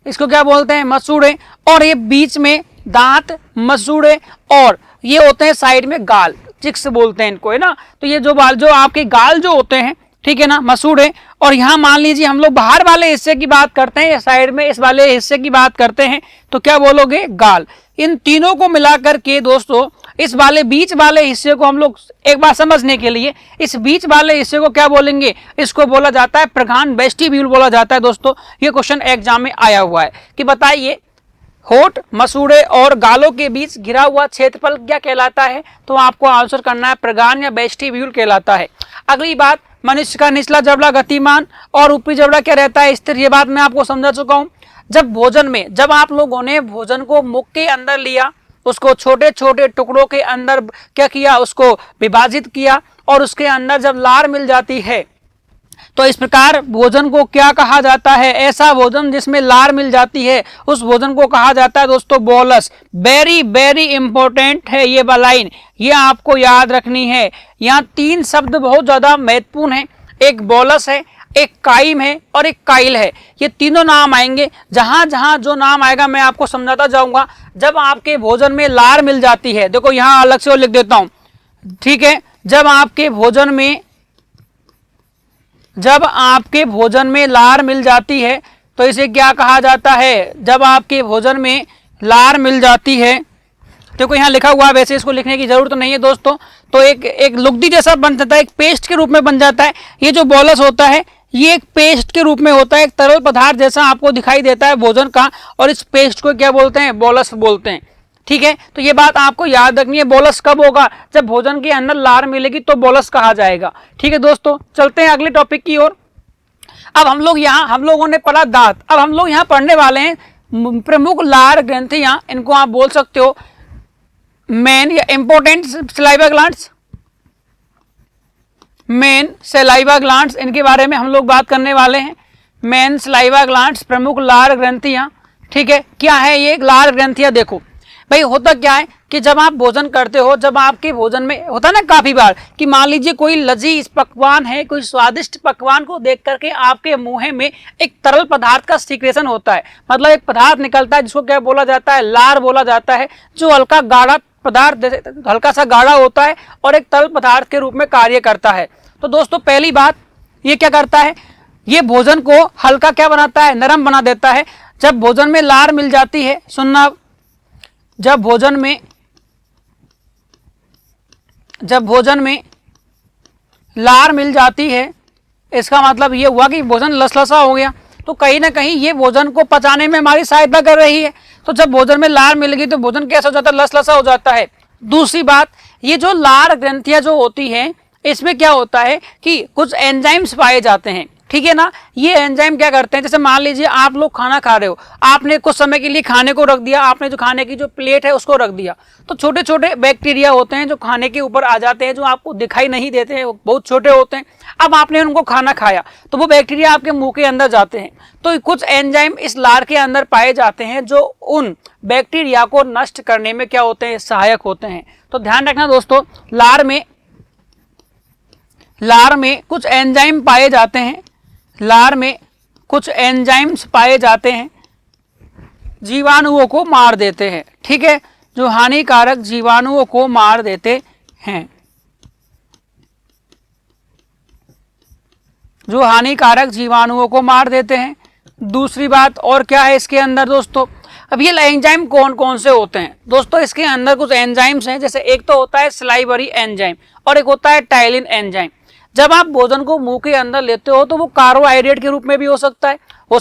इसको क्या बोलते हैं, मसूड़े। और ये बीच में दांत, मसूड़े, और ये होते हैं साइड में गाल, चिक्स बोलते हैं इनको, है ना। तो ये जो बाल, जो आपके गाल जो होते हैं, ठीक है ना, मसूड़े। और यहाँ मान लीजिए हम लोग बाहर वाले हिस्से की बात करते हैं, साइड में इस वाले हिस्से की बात करते हैं, तो क्या बोलोगे, गाल। इन तीनों को मिलाकर के दोस्तों इस वाले बीच वाले हिस्से को हम लोग एक बार समझने के लिए, इस बीच वाले हिस्से को क्या बोलेंगे, इसको बोला जाता है प्रघान, वेस्टिब्यूल बोला जाता है दोस्तों। ये क्वेश्चन एग्जाम में आया हुआ है कि बताइए होठ, मसूड़े और गालों के बीच घिरा हुआ क्षेत्रफल क्या कहलाता है, तो आपको आंसर करना है प्रघान या वेस्टिब्यूल कहलाता है। अगली बात, मनुष्य का निचला जबड़ा गतिमान और ऊपरी जबड़ा क्या रहता है, स्थिर। ये बात मैं आपको समझा चुका हूं। जब भोजन में, जब आप लोगों ने भोजन को मुख के अंदर लिया, उसको छोटे छोटे टुकड़ों के अंदर क्या किया, उसको विभाजित किया, और उसके अंदर जब लार मिल जाती है तो इस प्रकार भोजन को क्या कहा जाता है, ऐसा भोजन जिसमें लार मिल जाती है उस भोजन को कहा जाता है दोस्तों बोलस। वेरी वेरी इंपॉर्टेंट है ये लाइन, ये आपको याद रखनी है। यहाँ तीन शब्द बहुत ज्यादा महत्वपूर्ण है, एक बोलस है, एक काइम है और एक काइल है। ये तीनों नाम आएंगे, जहां जहां जो नाम आएगा मैं आपको समझाता जाऊंगा। जब आपके भोजन में लार मिल जाती है, देखो यहां अलग से और लिख देता हूं, ठीक है, जब आपके भोजन में लार मिल जाती है तो इसे क्या कहा जाता है, जब आपके भोजन में लार मिल जाती है, देखो यहाँ लिखा हुआ है, वैसे इसको लिखने की जरूरत नहीं है दोस्तों, तो एक लुगदी जैसा बन जाता है, एक पेस्ट के रूप में बन जाता है। ये जो बोलस होता है ये एक पेस्ट के रूप में होता है, एक तरल पदार्थ जैसा आपको दिखाई देता है भोजन का, और इस पेस्ट को क्या बोलते हैं, बोलस बोलते हैं। ठीक है, तो ये बात आपको याद रखनी है। बोलस कब होगा, जब भोजन के अंदर लार मिलेगी तो बोलस कहा जाएगा। ठीक है दोस्तों, चलते हैं अगले टॉपिक की ओर। अब हम लोगों ने पढ़ा दांत, अब हम लोग यहाँ पढ़ने वाले हैं प्रमुख लार ग्रंथियां, इनको आप बोल सकते हो मेन या important saliva glands, main saliva glands, इनके बारे में हम लोग बात करने वाले हैं। मेन सलाइवा ग्लैंड्स, प्रमुख लार ग्रंथियां। ठीक है, क्या है ये लार ग्रंथियां, देखो भाई होता क्या है कि जब आप भोजन करते हो, जब आपके भोजन में होता है ना काफी बार कि मान लीजिए कोई लजीज पकवान है, कोई स्वादिष्ट पकवान को देख करके आपके मुंह में एक तरल पदार्थ का सिक्रेशन होता है, मतलब एक पदार्थ निकलता है जिसको क्या बोला जाता है, लार बोला जाता है, जो हल्का गाढ़ा पदार्थ, हल्का सा गाढ़ा होता है और एक तरल पदार्थ के रूप में कार्य करता है। तो दोस्तों पहली बात, ये क्या करता है, ये भोजन को हल्का क्या बनाता है, नरम बना देता है। जब भोजन में लार मिल जाती है, सुनना, जब भोजन में लार मिल जाती है, इसका मतलब ये हुआ कि भोजन लसलसा हो गया, तो कहीं ना कहीं ये भोजन को पचाने में हमारी सहायता कर रही है। तो जब भोजन में लार मिल गई तो भोजन कैसा हो जाता है, लसलसा हो जाता है। दूसरी बात, ये जो लार ग्रंथियां जो होती हैं, इसमें क्या होता है कि कुछ एंजाइम्स पाए जाते हैं। ठीक है ना, ये एंजाइम क्या करते हैं, जैसे मान लीजिए आप लोग खाना खा रहे हो, आपने कुछ समय के लिए खाने को रख दिया, आपने जो खाने की जो प्लेट है उसको रख दिया, तो छोटे छोटे बैक्टीरिया होते हैं जो खाने के ऊपर आ जाते हैं, जो आपको दिखाई नहीं देते हैं, बहुत छोटे होते हैं। अब आपने उनको खाना खाया तो वो बैक्टीरिया आपके मुंह के अंदर जाते हैं, तो कुछ एंजाइम इस लार के अंदर पाए जाते हैं जो उन बैक्टीरिया को नष्ट करने में क्या होते हैं, सहायक होते हैं। तो ध्यान रखना दोस्तों, लार में कुछ एंजाइम पाए जाते हैं, लार में कुछ एंजाइम्स पाए जाते हैं, जीवाणुओं को मार देते हैं। ठीक है, जो हानिकारक जीवाणुओं को मार देते हैं, जो हानिकारक जीवाणुओं को मार देते हैं। दूसरी बात और क्या है इसके अंदर दोस्तों, अब ये एंजाइम कौन कौन से होते हैं दोस्तों, इसके अंदर कुछ एंजाइम्स हैं, जैसे एक तो होता है सलाइवरी एंजाइम और एक होता है टाइलिन एंजाइम। जब आप भोजन को मुंह के अंदर लेते हो तो वो कार्बोहाइड्रेट के रूप में भी हो सकता है वो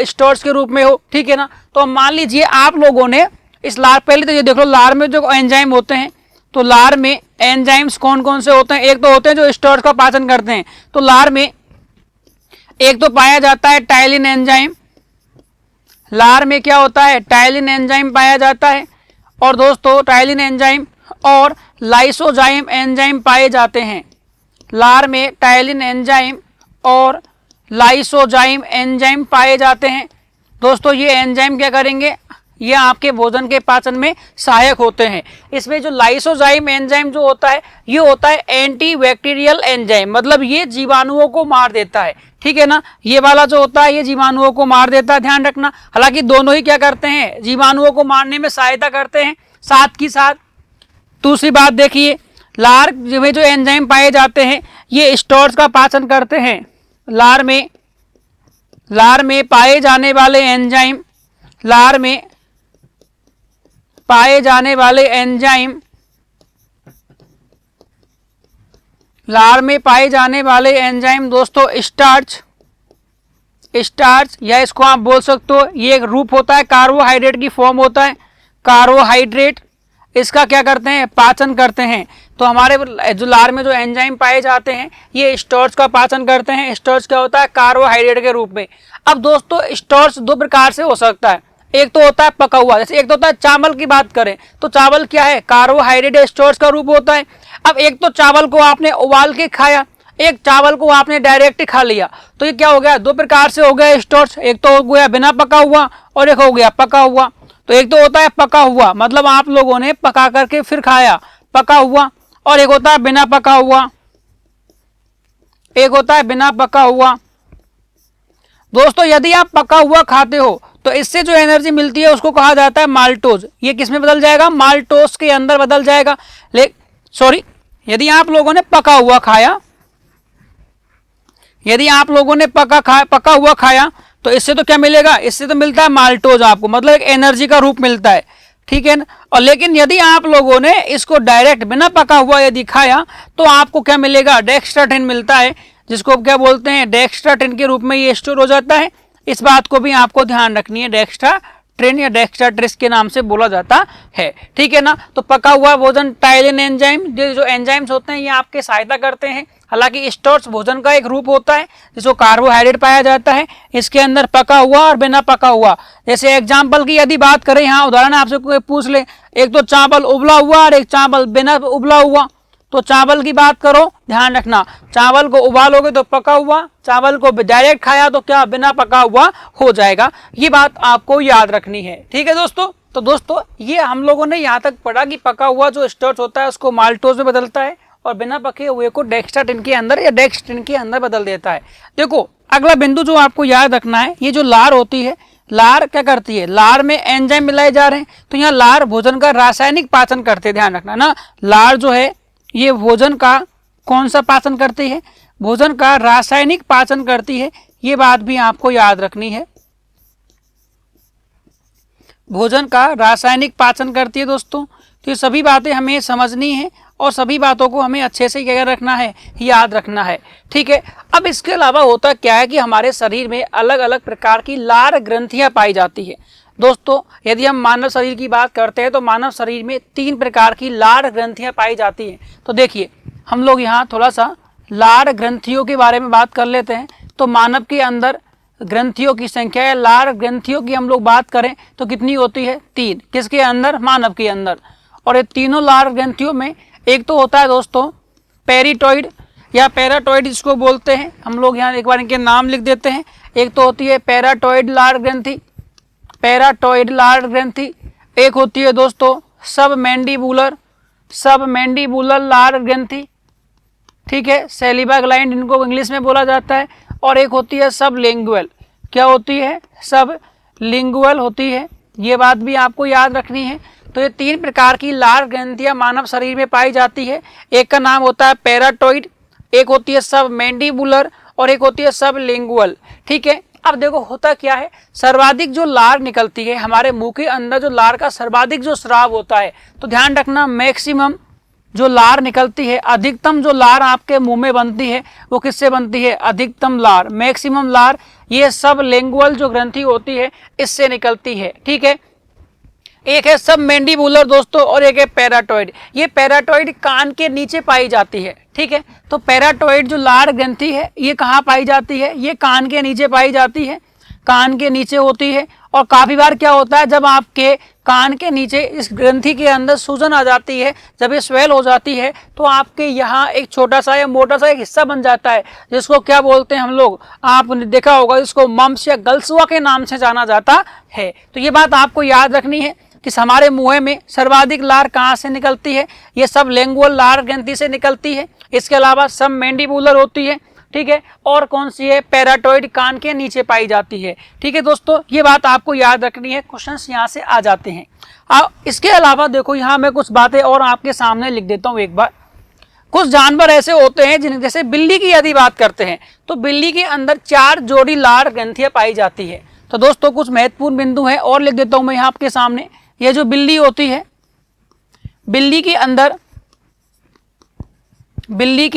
स्टार्च के रूप में हो। ठीक है ना, तो मान लीजिए आप लोगों ने इस लार, पहले तो ये देख लो लार में जो एंजाइम होते हैं, तो लार में एंजाइम्स कौन कौन से होते हैं, एक तो होते हैं जो स्टार्च का पाचन करते हैं, तो लार में एक तो पाया जाता है टाइलिन एंजाइम, लार में क्या होता है, टाइलिन एंजाइम पाया जाता है। और दोस्तों टाइलिन एंजाइम और लाइसोजाइम एंजाइम पाए जाते हैं, लार में टाइलिन एंजाइम और लाइसोजाइम एंजाइम पाए जाते हैं। दोस्तों ये एंजाइम क्या करेंगे, ये आपके भोजन के पाचन में सहायक होते हैं। इसमें जो लाइसोजाइम एंजाइम जो होता है, ये होता है एंटी बैक्टीरियल एंजाइम, मतलब ये जीवाणुओं को मार देता है। ठीक है ना, ये वाला जो होता है ये जीवाणुओं को मार देता है, ध्यान रखना। हालांकि दोनों ही क्या करते हैं, जीवाणुओं को मारने में सहायता करते हैं साथ की साथ। दूसरी बात देखिए, लार में जो एंजाइम पाए जाते हैं ये स्टार्च का पाचन करते हैं। लार में पाए जाने वाले एंजाइम, लार में पाए जाने वाले एंजाइम, लार में पाए जाने वाले एंजाइम दोस्तों स्टार्च या इसको आप बोल सकते हो, ये एक रूप होता है, कार्बोहाइड्रेट की फॉर्म होता है, कार्बोहाइड्रेट, इसका क्या करते हैं, पाचन करते हैं। तो हमारे जो लार में जो एंजाइम पाए जाते हैं ये स्टार्च का पाचन करते हैं। स्टार्च क्या होता है, कार्बोहाइड्रेट के रूप में। अब दोस्तों स्टार्च दो प्रकार से हो सकता है, एक तो होता है पका हुआ, जैसे एक तो होता है चावल की बात करें तो चावल क्या है, कार्बोहाइड्रेट स्टार्च का रूप होता है। अब एक तो चावल को आपने उबाल के खाया, एक चावल को आपने डायरेक्ट खा लिया, तो ये क्या हो गया, दो प्रकार से हो गया स्टार्च, एक तो हो गया बिना पका हुआ और एक हो गया पका हुआ। तो एक तो होता है पका हुआ, मतलब आप लोगों ने पका करके फिर खाया, पका हुआ, और एक होता है बिना पका हुआ, एक होता है बिना पका हुआ। दोस्तों यदि आप पका हुआ खाते हो तो इससे जो एनर्जी मिलती है उसको कहा जाता है माल्टोज। ये किस में बदल जाएगा, माल्टोज के अंदर बदल जाएगा। यदि आप लोगों ने पका हुआ खाया, यदि आप लोगों ने पका हुआ खाया तो इससे तो क्या मिलेगा, इससे तो मिलता है माल्टोज आपको, मतलब एक एनर्जी का रूप मिलता है। ठीक है ना, और लेकिन यदि आप लोगों ने इसको डायरेक्ट बिना पका हुआ यदि खाया तो आपको क्या मिलेगा, डेक्स्ट्राटिन मिलता है, जिसको क्या बोलते हैं, डेक्स्ट्राटिन के रूप में ये स्टोर हो जाता है। इस बात को भी आपको ध्यान रखनी है, डेक्स्ट्राटिन या डेक्स्ट्राट्रिस के नाम से बोला जाता है। ठीक है ना, तो पका हुआ भोजन, टाइलिन एंजाइम, जो एंजाइम्स होते हैं ये आपके सहायता करते हैं। हालांकि स्टार्च भोजन का एक रूप होता है जिसको कार्बोहाइड्रेट पाया जाता है, इसके अंदर पका हुआ और बिना पका हुआ। जैसे एग्जाम्पल की यदि बात करें, यहाँ उदाहरण आपसे कोई पूछ ले, एक तो चावल उबला हुआ और एक चावल बिना उबला हुआ, तो चावल की बात करो, ध्यान रखना, चावल को उबालोगे तो पका हुआ, चावल को डायरेक्ट खाया तो क्या, बिना पका हुआ हो जाएगा। ये बात आपको याद रखनी है। ठीक है दोस्तों, तो दोस्तों ये हम लोगों ने यहाँ तक पढ़ा कि पका हुआ जो स्टार्च होता है उसको माल्टोज में बदलता है और बिना पके हुए को डेक्स्ट्राटिन के अंदर या डेक्स्ट्रिन के अंदर बदल देता है। देखो अगला बिंदु जो आपको याद रखना है, ये जो लार होती है, लार क्या करती है, लार में एंजाइम मिलाए जा रहे हैं, तो यहाँ लार भोजन का रासायनिक पाचन करते हैं, ध्यान रखना ना। लार जो है ये भोजन का कौन सा पाचन करती है, भोजन का रासायनिक पाचन करती है, ये बात भी आपको याद रखनी है। भोजन का रासायनिक पाचन करती है दोस्तों, तो ये सभी बातें हमें समझनी है और सभी बातों को हमें अच्छे से क्या रखना है, याद रखना है। ठीक है, अब इसके अलावा होता क्या है कि हमारे शरीर में अलग अलग प्रकार की लार ग्रंथियां पाई जाती है। दोस्तों यदि हम मानव शरीर की बात करते हैं तो मानव शरीर में 3 प्रकार की लार ग्रंथियां पाई जाती हैं। तो देखिए हम लोग यहाँ थोड़ा सा लार ग्रंथियों के बारे में बात कर लेते हैं। तो मानव के अंदर ग्रंथियों की संख्या है, लार ग्रंथियों की हम लोग बात करें तो कितनी होती है, 3। किसके अंदर, मानव के अंदर। और ये तीनों लार ग्रंथियों में एक तो होता है दोस्तों पेरिटॉइड या पैराटॉइड जिसको बोलते हैं, हम लोग यहाँ एक बार इनके नाम लिख देते हैं। एक तो होती है पैराटॉइड लार ग्रंथि, पैराटॉइड लार ग्रंथि, एक होती है दोस्तों सब मैंडिबुलर लार ग्रंथि, ठीक है, सैलिवा ग्लैंड इनको इंग्लिश में बोला जाता है। और एक होती है सब लिंगुअल, क्या होती है, सब लिंगुअल होती है, ये बात भी आपको याद रखनी है। तो ये 3 प्रकार की लार ग्रंथियां मानव शरीर में पाई जाती है। एक का नाम होता है पैराटॉइड, एक होती है सब मैंडिबुलर और एक होती है सब लिंगुअल, ठीक है। अब देखो होता क्या है, सर्वाधिक जो लार निकलती है हमारे मुंह के अंदर, जो लार का सर्वाधिक जो स्राव होता है, तो ध्यान रखना मैक्सिमम जो लार निकलती है, अधिकतम जो लार आपके मुंह में बनती है वो किससे बनती है, अधिकतम लार, मैक्सिमम लार, ये सब लिंगुअल जो ग्रंथि होती है इससे निकलती है, ठीक है। एक है सब मैंडिबुलर दोस्तों और एक है पैराटॉइड। ये पैराटॉइड कान के नीचे पाई जाती है, ठीक है। तो पैराटॉइड जो लार ग्रंथि है ये कहाँ पाई जाती है, ये कान के नीचे पाई जाती है, कान के नीचे होती है। और काफी बार क्या होता है, जब आपके कान के नीचे इस ग्रंथि के अंदर सूजन आ जाती है, जब ये स्वेल हो जाती है, तो आपके यहाँ एक छोटा सा या मोटा सा एक हिस्सा बन जाता है, जिसको क्या बोलते हैं हम लोग, आपने देखा होगा इसको मम्स या गलसुआ के नाम से जाना जाता है। तो ये बात आपको याद रखनी है कि हमारे मुंह में सर्वाधिक लार कहाँ से निकलती है, ये सब लिंगुअल लार ग्रंथि से निकलती है। इसके अलावा सब मैंडिबुलर होती है, ठीक है, और कौन सी है, पैराटॉइड कान के नीचे पाई जाती है, ठीक है दोस्तों। ये बात आपको याद रखनी है, क्वेश्चंस यहाँ से आ जाते हैं। अब इसके अलावा देखो यहाँ मैं कुछ बातें और आपके सामने लिख देता हूँ एक बार। कुछ जानवर ऐसे होते हैं जिन, जैसे बिल्ली की यदि बात करते हैं तो बिल्ली के अंदर 4 जोड़ी लार ग्रंथियां पाई जाती है। तो दोस्तों कुछ महत्वपूर्ण बिंदु है और लिख देता हूं मैं यहाँ आपके सामने। ये जो बिल्ली होती है, बिल्ली के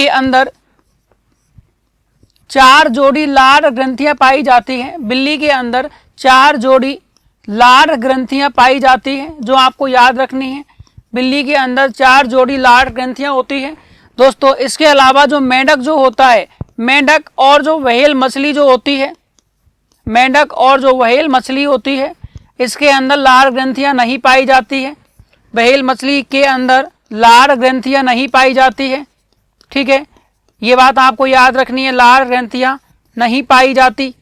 अंदर 4 जोड़ी लार ग्रंथियां पाई जाती हैं। बिल्ली के अंदर 4 जोड़ी लार ग्रंथियां पाई जाती हैं, जो आपको याद रखनी है। बिल्ली के अंदर 4 जोड़ी लार ग्रंथियां होती हैं दोस्तों। इसके अलावा जो मेंढक जो होता है, मेंढक और जो व्हेल मछली जो होती है, मेंढक और जो व्हेल मछली होती है, इसके अंदर लार ग्रंथियां नहीं पाई जाती है। व्हेल मछली के अंदर लार ग्रंथियां नहीं पाई जाती है, ठीक है, ये बात आपको याद रखनी है, लार ग्रंथियां नहीं पाई जाती।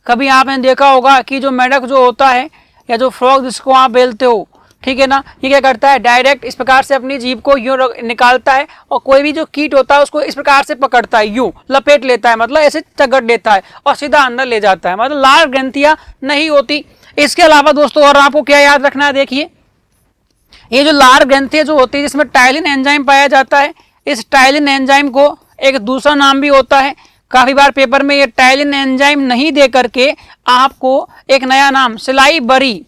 कभी आपने देखा होगा कि जो मेंढक जो होता है या जो फ्रॉग जिसको आप बेलते हो, ठीक है ना, ये क्या करता है, डायरेक्ट इस प्रकार से अपनी जीभ को यूं निकालता है और कोई भी जो कीट होता है उसको इस प्रकार से पकड़ता है, यूं लपेट लेता है, मतलब ऐसे चगड़ लेता है और सीधा अंदर ले जाता है, मतलब लार ग्रंथियां नहीं होती। इसके अलावा दोस्तों और आपको क्या याद रखना है, देखिए ये जो लार ग्रंथियां जो होती है जिसमें टाइलिन एंजाइम पाया जाता है, इस टाइलिन एंजाइम को एक दूसरा नाम भी होता है। काफी बार पेपर में ये टाइलिन एंजाइम नहीं दे करके आपको एक नया नाम सिलाई बरी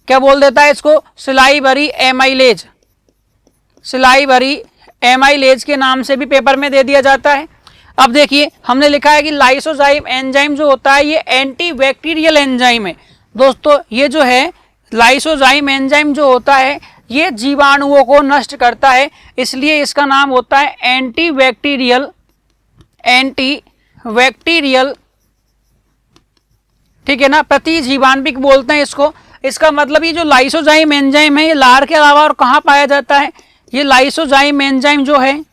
क्या बोल देता है, इसको सिलाई बरी एमाइलेज, सिलाई बरी एमाइलेज के नाम से भी पेपर में दे दिया जाता है। अब देखिए हमने लिखा है कि लाइसोजाइम एंजाइम जो होता है ये एंटी बैक्टीरियल एंजाइम है दोस्तों। ये जो है लाइसोजाइम एंजाइम जो होता है ये जीवाणुओं को नष्ट करता है, इसलिए इसका नाम होता है एंटी बैक्टीरियल, ठीक है ना, प्रतिजीवाणविक बोलते हैं इसको। इसका मतलब ये जो लाइसोजाइम एंजाइम है ये लार के अलावा और कहाँ पाया जाता है, ये लाइसोजाइम एंजाइम जो है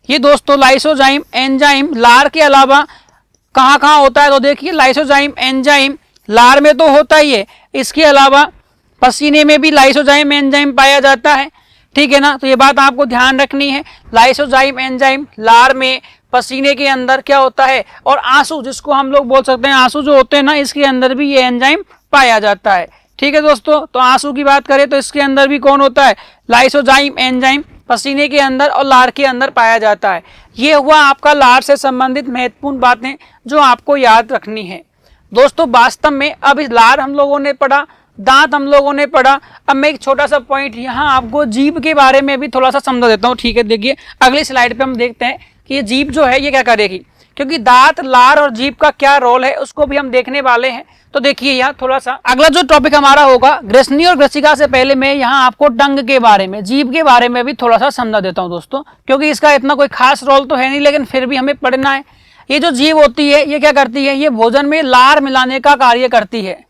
ये दोस्तों लाइसोजाइम एंजाइम लार के अलावा कहाँ कहाँ होता है, तो देखिए लाइसोजाइम एंजाइम लार में तो होता ही है, इसके अलावा पसीने में भी लाइसोजाइम एंजाइम पाया जाता है, ठीक है ना। तो ये बात आपको ध्यान रखनी है, लाइसोजाइम एंजाइम लार में, पसीने के अंदर क्या होता है, और आंसू जिसको हम लोग बोल सकते हैं, आंसू जो होते हैं ना इसके अंदर भी ये एंजाइम पाया जाता है, ठीक है दोस्तों। तो आंसू की बात करें तो इसके अंदर भी कौन होता है, लाइसोजाइम एंजाइम पसीने के अंदर और लार के अंदर पाया जाता है। ये हुआ आपका लार से संबंधित महत्वपूर्ण बातें जो आपको याद रखनी है दोस्तों। वास्तव में अब इस लार हम लोगों ने पढ़ा, दांत हम लोगों ने पढ़ा, अब मैं एक छोटा सा पॉइंट यहाँ आपको जीभ के बारे में भी थोड़ा सा समझा देता हूँ, ठीक है। देखिए अगली स्लाइड पे हम देखते हैं कि ये जीभ जो है ये क्या करेगी, क्योंकि दांत, लार और जीभ का क्या रोल है उसको भी हम देखने वाले हैं। तो देखिए यहाँ थोड़ा सा अगला जो टॉपिक हमारा होगा ग्रसनी और ग्रसिका से पहले मैं यहाँ आपको टंग के बारे में, जीभ के बारे में भी थोड़ा सा समझा देता हूँ दोस्तों, क्योंकि इसका इतना कोई खास रोल तो है नहीं लेकिन फिर भी हमें पढ़ना है। ये जो जीभ होती है ये क्या करती है, ये भोजन में लार मिलाने का कार्य करती है।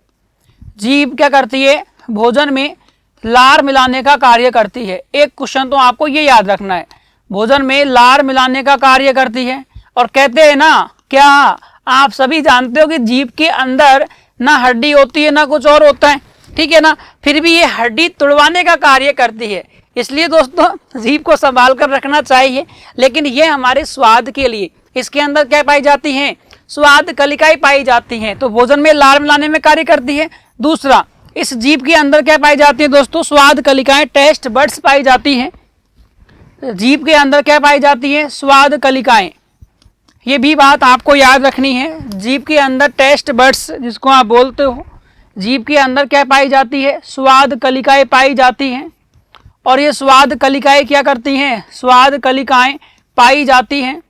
जीभ क्या करती है, भोजन में लार मिलाने का कार्य करती है। एक क्वेश्चन तो आपको ये याद रखना है, भोजन में लार मिलाने का कार्य करती है। और कहते हैं ना, क्या आप सभी जानते हो कि जीभ के अंदर ना हड्डी होती है ना कुछ और होता है, ठीक है ना, फिर भी ये हड्डी तुड़वाने का कार्य करती है। इसलिए दोस्तों जीभ को संभाल कर रखना चाहिए। लेकिन ये हमारे स्वाद के लिए, इसके अंदर क्या पाई जाती हैं, स्वाद कलिकाएं पाई जाती हैं, तो भोजन में लार मिलाने में कार्य करती है। दूसरा, इस जीभ के अंदर क्या पाई जाती है दोस्तों, स्वाद कलिकाएं, टेस्ट बड्स पाई जाती हैं। जीभ के अंदर क्या पाई जाती है, स्वाद कलिकाएं। ये भी बात आपको याद रखनी है। जीभ के अंदर टेस्ट बड्स जिसको आप बोलते हो, जीभ के अंदर क्या पाई जाती है, स्वाद कलिकाएं पाई जाती हैं। और ये स्वाद कलिकाएं क्या करती हैं, स्वाद कलिकाएं पाई जाती हैं,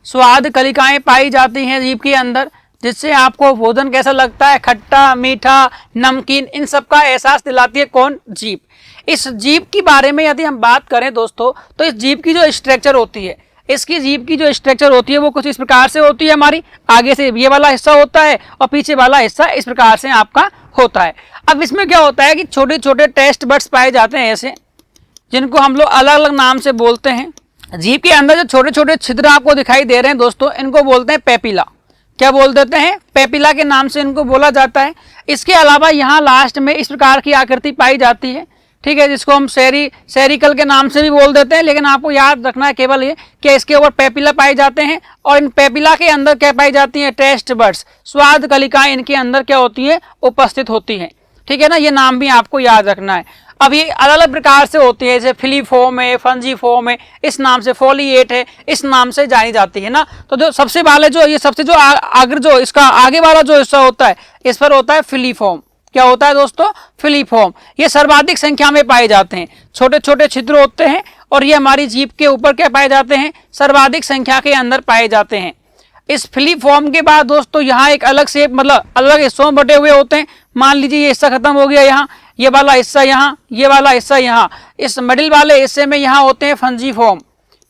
स्वाद कलिकाएं पाई जाती हैं जीभ के अंदर, जिससे आपको भोजन कैसा लगता है, खट्टा, मीठा, नमकीन, इन सब का एहसास दिलाती है कौन, जीभ। इस जीभ के बारे में यदि हम बात करें दोस्तों, तो इस जीभ की जो स्ट्रक्चर होती है, इसकी जीभ की जो स्ट्रक्चर होती है वो कुछ इस प्रकार से होती है। हमारी आगे से ये वाला हिस्सा होता है और पीछे वाला हिस्सा इस प्रकार से आपका होता है। अब इसमें क्या होता है कि छोटे छोटे टेस्ट बड्स पाए जाते हैं ऐसे, जिनको हम लोग अलग अलग नाम से बोलते हैं। जीभ के अंदर जो छोटे छोटे छिद्र आपको दिखाई दे रहे हैं दोस्तों, इनको बोलते हैं पेपिला। क्या बोल देते हैं, पेपिला के नाम से इनको बोला जाता है। इसके अलावा यहाँ लास्ट में इस प्रकार की आकृति पाई जाती है, ठीक है, जिसको हम सेरिकल के नाम से भी बोल देते हैं। लेकिन आपको याद रखना है केवल ये कि इसके ऊपर पेपिला पाए जाते हैं और इन पेपिला के अंदर क्या पाई जाती है, टेस्ट बड्स, स्वाद कलिकाएं इनके अंदर क्या होती है, उपस्थित होती हैं। ठीक है ना, ये नाम भी आपको याद रखना है। अब ये अलग अलग प्रकार से होती है, जैसे फिलीफॉर्म है, फंजीफॉर्म है, इस नाम से, फोलिएट है, इस नाम से जानी जाती है ना। तो जो सबसे वाले जो ये सबसे जो अग्र जो इसका आगे वाला जो हिस्सा होता है, इस पर होता है फिलीफॉर्म। क्या होता है दोस्तों, फिलीफॉर्म। ये सर्वाधिक संख्या में पाए जाते हैं, छोटे छोटे छिद्र होते हैं और ये हमारी जीभ के ऊपर क्या पाए जाते हैं, सर्वाधिक संख्या के अंदर पाए जाते हैं। इस फिलीफॉर्म के बाद दोस्तों यहाँ एक अलग शेप, मतलब अलग हिस्सों में बटे हुए होते हैं। मान लीजिए ये हिस्सा खत्म हो गया, यहाँ ये वाला हिस्सा, यहाँ ये वाला हिस्सा, यहाँ इस मिडिल वाले हिस्से में यहाँ होते हैं फंजीफॉर्म।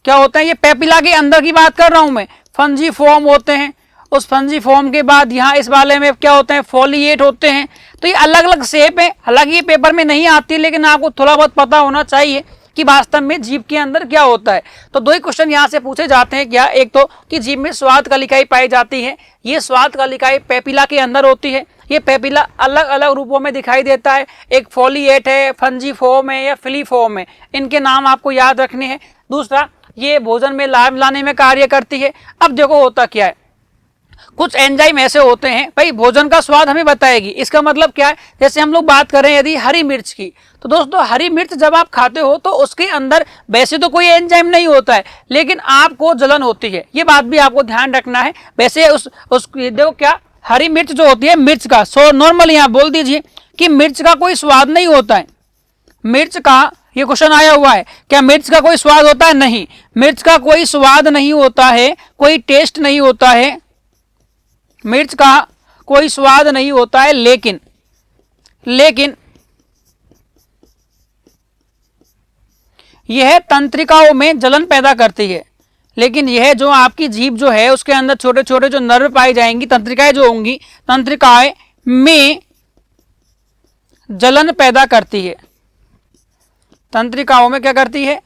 क्या होते हैं, ये पेपिला के अंदर की बात कर रहा हूं मैं, फंजीफॉर्म होते हैं। उस फंजीफॉर्म के बाद यहाँ इस वाले में क्या होते हैं, फोलिएट होते हैं। तो ये अलग अलग शेप है, हालांकि ये पेपर में नहीं आती, लेकिन आपको थोड़ा बहुत पता होना चाहिए कि वास्तव में जीभ के अंदर क्या होता है। तो दो ही क्वेश्चन यहाँ से पूछे जाते हैं, क्या, एक तो कि जीभ में स्वाद कलिकाएं पाई जाती है, ये स्वाद कलिकाएं पेपिला के अंदर होती है। ये पेपिला अलग अलग रूपों में दिखाई देता है, एक फोलिएट है, फंजीफॉर्म है या फिलीफॉर्म है, इनके नाम आपको याद रखने हैं। दूसरा, ये भोजन में लाभ लाने में कार्य करती है। अब देखो होता क्या है, कुछ एंजाइम ऐसे होते हैं, भाई भोजन का स्वाद हमें बताएगी। इसका मतलब क्या है, जैसे हम लोग बात करें यदि हरी मिर्च की, तो दोस्तों हरी मिर्च जब आप खाते हो तो उसके अंदर वैसे तो कोई एंजाइम नहीं होता है, लेकिन आपको जलन होती है। ये बात भी आपको ध्यान रखना है। वैसे उस देखो क्या, हरी मिर्च जो होती है, मिर्च का नॉर्मली यहाँ बोल दीजिए कि मिर्च का कोई स्वाद नहीं होता है। मिर्च का ये क्वेश्चन आया हुआ है, क्या मिर्च का कोई स्वाद होता है? नहीं, मिर्च का कोई स्वाद नहीं होता है, कोई टेस्ट नहीं होता है, मिर्च का कोई स्वाद नहीं होता है। लेकिन यह तंत्रिकाओं में जलन पैदा करती है। लेकिन यह जो आपकी जीभ जो है उसके अंदर छोटे छोटे जो नर्व पाई जाएंगी, तंत्रिकाएं जो होंगी, तंत्रिकाएं में जलन पैदा करती है। तंत्रिकाओं में क्या करती है,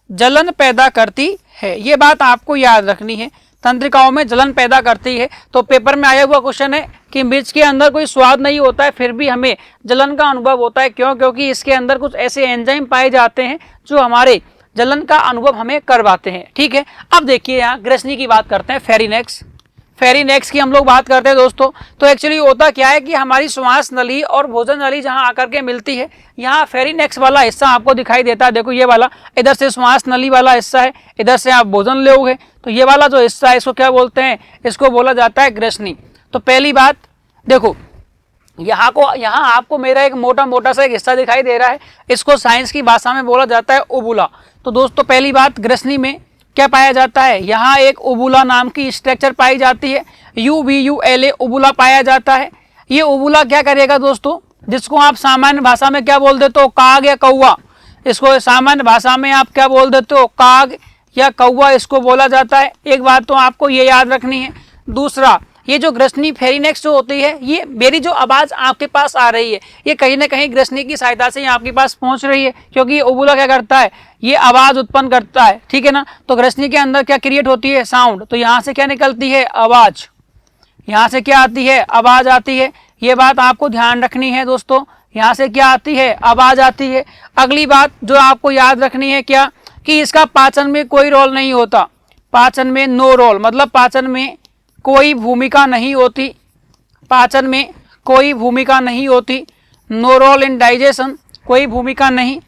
जलन पैदा करती है। ये बात आपको याद रखनी है, तंत्रिकाओं में जलन पैदा करती है। तो पेपर में आया हुआ क्वेश्चन है कि मिर्च के अंदर कोई स्वाद नहीं होता है, फिर भी हमें जलन का अनुभव होता है। क्यों? क्योंकि इसके अंदर कुछ ऐसे एंजाइम पाए जाते हैं जो हमारे जलन का अनुभव हमें करवाते हैं। ठीक है, अब देखिए यहाँ ग्रसनी की बात करते हैं, फेरिनेक्स। फेरिनेक्स की हम लोग बात करते हैं दोस्तों। तो एक्चुअली होता क्या है कि हमारी श्वास नली और भोजन नली जहाँ आकर के मिलती है, यहाँ फेरिनेक्स वाला हिस्सा आपको दिखाई देता है। देखो ये वाला, इधर से श्वास नली वाला हिस्सा है, इधर से आप भोजन लोगे, तो ये वाला जो हिस्सा है इसको क्या बोलते हैं, इसको बोला जाता है ग्रसनी। तो पहली बात देखो, यहाँ आपको मेरा एक मोटा सा एक हिस्सा दिखाई दे रहा है, इसको साइंस की भाषा में बोला जाता है ओबुला। तो दोस्तों पहली बात, ग्रसनी में क्या पाया जाता है, यहाँ एक ओबुला नाम की स्ट्रक्चर पाई जाती है, UVULA ओबुला पाया जाता है। ये ओबुला क्या करेगा दोस्तों, जिसको आप सामान्य भाषा में क्या बोल देते हो, काग या कौवा, इसको सामान्य भाषा में आप क्या बोल देते हो, काग या कौवा इसको बोला जाता है। एक बात तो आपको ये याद रखनी है। दूसरा, ये जो ग्रसनी फेरिनेक्स जो होती है, ये मेरी जो आवाज़ आपके पास आ रही है, ये कहीं ना कहीं ग्रसनी की सहायता से आपके पास पहुंच रही है, क्योंकि ये ओबुला क्या करता है, ये आवाज़ उत्पन्न करता है। ठीक है ना, तो ग्रसनी के अंदर क्या क्रिएट होती है, साउंड। तो यहाँ से क्या निकलती है, आवाज़। यहाँ से क्या आती है, आवाज़ आती है। ये बात आपको ध्यान रखनी है दोस्तों। यहाँ से क्या आती है, आवाज आती है। अगली बात जो आपको याद रखनी है क्या, कि इसका पाचन में कोई रोल नहीं होता। पाचन में नो रोल, मतलब पाचन में कोई भूमिका नहीं होती। पाचन में कोई भूमिका नहीं होती। नो रोल इन डाइजेशन, कोई भूमिका नहीं।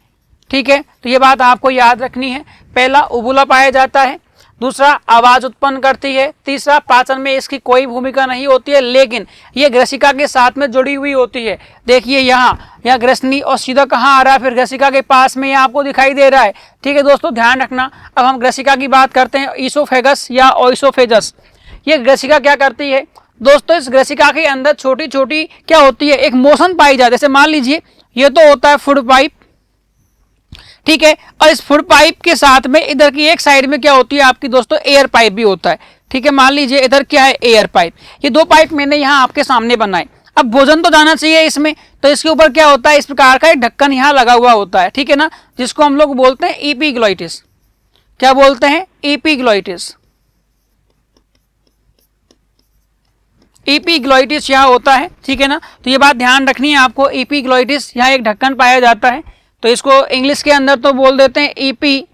ठीक है, तो ये बात आपको याद रखनी है। पहला, उबुला पाया जाता है। दूसरा, आवाज उत्पन्न करती है। तीसरा, पाचन में इसकी कोई भूमिका नहीं होती है, लेकिन ये ग्रसिका के साथ में जुड़ी हुई होती है। देखिए यहाँ ग्रसनी और सीधा कहाँ आ रहा है, फिर ग्रसिका के पास में यहाँ आपको दिखाई दे रहा है। ठीक है दोस्तों, ध्यान रखना। अब हम ग्रसिका की बात करते हैं, ईसोफेगस या ओइसोफेजस। ये ग्रसिका क्या करती है दोस्तों, इस ग्रसिका के अंदर छोटी छोटी क्या होती है, एक मोशन पाई जाती है। जैसे मान लीजिए ये तो होता है फूड पाइप, ठीक है, और इस फूड पाइप के साथ में इधर की एक साइड में क्या होती है आपकी दोस्तों, एयर पाइप भी होता है। ठीक है, मान लीजिए इधर क्या है, एयर पाइप। ये दो पाइप मैंने यहाँ आपके सामने बनाए। अब भोजन तो जाना चाहिए इसमें, तो इसके ऊपर क्या होता है, इस प्रकार का एक ढक्कन यहाँ लगा हुआ होता है। ठीक है ना, जिसको हम लोग बोलते हैं एपिग्लॉटिस। क्या बोलते हैं, एपिग्लॉटिस। एपिग्लॉटिस यहाँ होता है। ठीक है ना, तो ये बात ध्यान रखनी है आपको। एपिग्लॉटिस, यहाँ एक ढक्कन पाया जाता है, तो इसको इंग्लिश के अंदर तो बोल देते हैं एपिग्लॉटिस।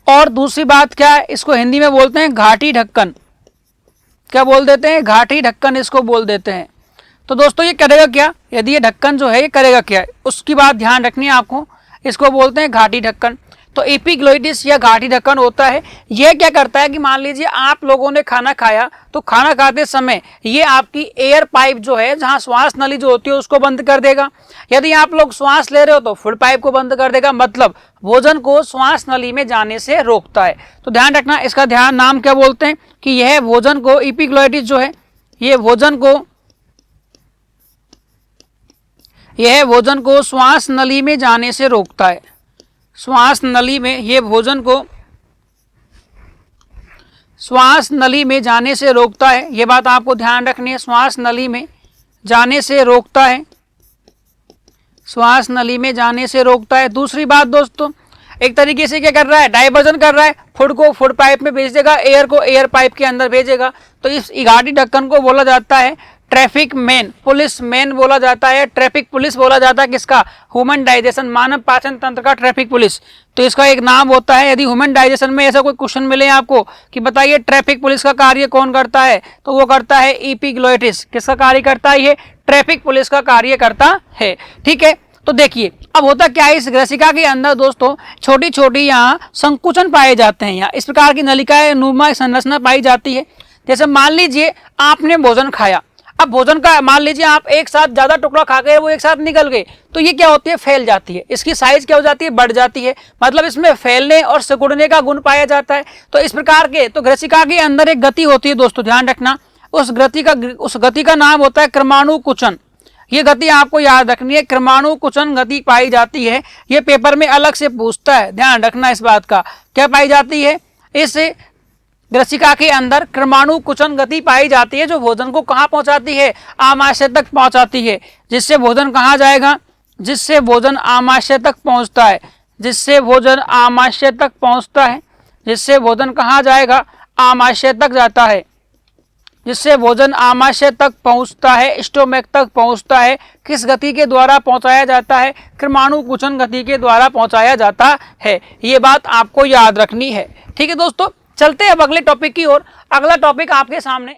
और दूसरी बात क्या है, इसको हिंदी में बोलते हैं घाटी ढक्कन। क्या बोल देते हैं, घाटी ढक्कन इसको बोल देते हैं। तो दोस्तों ये करेगा क्या, यदि ये ढक्कन जो है ये करेगा क्या, उसकी बात ध्यान रखनी है आपको। इसको बोलते हैं घाटी ढक्कन। तो एपिग्लॉटिस या घाटी ढक्कन होता है। यह क्या करता है कि मान लीजिए आप लोगों ने खाना खाया, तो खाना खाते समय ये आपकी एयर पाइप जो है, जहां श्वास नली जो होती है उसको बंद कर देगा। यदि आप लोग श्वास ले रहे हो तो फूड पाइप को बंद कर देगा, मतलब भोजन को श्वास नली में जाने से रोकता है। तो ध्यान रखना, इसका ध्यान नाम क्या बोलते हैं, कि यह भोजन को, एपिग्लॉटिस जो है यह भोजन को श्वास नली में जाने से रोकता है। श्वास नली में, ये भोजन को श्वास नली में जाने से रोकता है। ये बात आपको ध्यान रखनी है, श्वास नली में जाने से रोकता है। श्वास नली में जाने से रोकता है। दूसरी बात दोस्तों, एक तरीके से क्या कर रहा है, डाइवर्जन कर रहा है। फूड को फूड पाइप में भेज देगा, एयर को एयर पाइप के अंदर भेजेगा। तो इस घाटी ढक्कन को बोला जाता है ट्रैफिक मैन, पुलिस मैन बोला जाता है, ट्रैफिक पुलिस बोला जाता है। किसका, ह्यूमन डाइजेशन, मानव पाचन तंत्र का ट्रैफिक पुलिस। तो इसका एक नाम होता है। यदि ह्यूमन डाइजेशन में ऐसा कोई क्वेश्चन मिले आपको कि बताइए ट्रैफिक पुलिस का कार्य कौन करता है, तो वो करता है एपिग्लॉटिस। किसका कार्य करता है, ये ट्रैफिक पुलिस का कार्य करता है। ठीक है, तो देखिए अब होता क्या है, इस ग्रसिका के अंदर दोस्तों छोटी छोटी यहाँ संकुचन पाए जाते हैं। यहाँ इस प्रकार की नलिकाएं नुमा संरचना पाई जाती है। जैसे मान लीजिए आपने भोजन खाया, अब भोजन का मान लीजिए आप एक साथ ज्यादा टुकड़ा खा गए, वो एक साथ निकल गए, तो ये क्या होती है, फैल जाती है। इसकी साइज क्या हो जाती है, बढ़ जाती है, मतलब इसमें फैलने और सिकुड़ने का गुण पाया जाता है। तो इस प्रकार के, तो ग्रसिका के अंदर एक गति होती है दोस्तों, ध्यान रखना। उस गति का नाम होता है क्रमाणुकुचन। ये गति आपको याद रखनी है, क्रमाणुकुचन गति पाई जाती है। ये पेपर में अलग से पूछता है, ध्यान रखना इस बात का। क्या पाई जाती है, इस ग्रसिका के अंदर क्रमाणुकुचन गति पाई जाती है, जो भोजन को कहाँ पहुंचाती है, आमाशय तक पहुंचाती है। जिससे भोजन कहाँ जाएगा, जिससे भोजन आमाशय तक पहुंचता है, जिससे भोजन आमाशय तक पहुंचता है, जिससे भोजन कहाँ जाएगा, आमाशय तक जाता है, जिससे भोजन आमाशय तक पहुंचता है, स्टोमक तक पहुंचता है। किस गति के द्वारा पहुंचाया जाता है, क्रमाणुकुचन गति के द्वारा पहुंचाया जाता है। ये बात आपको याद रखनी है। ठीक है दोस्तों, चलते हैं अब अगले टॉपिक की ओर। अगला टॉपिक आपके सामने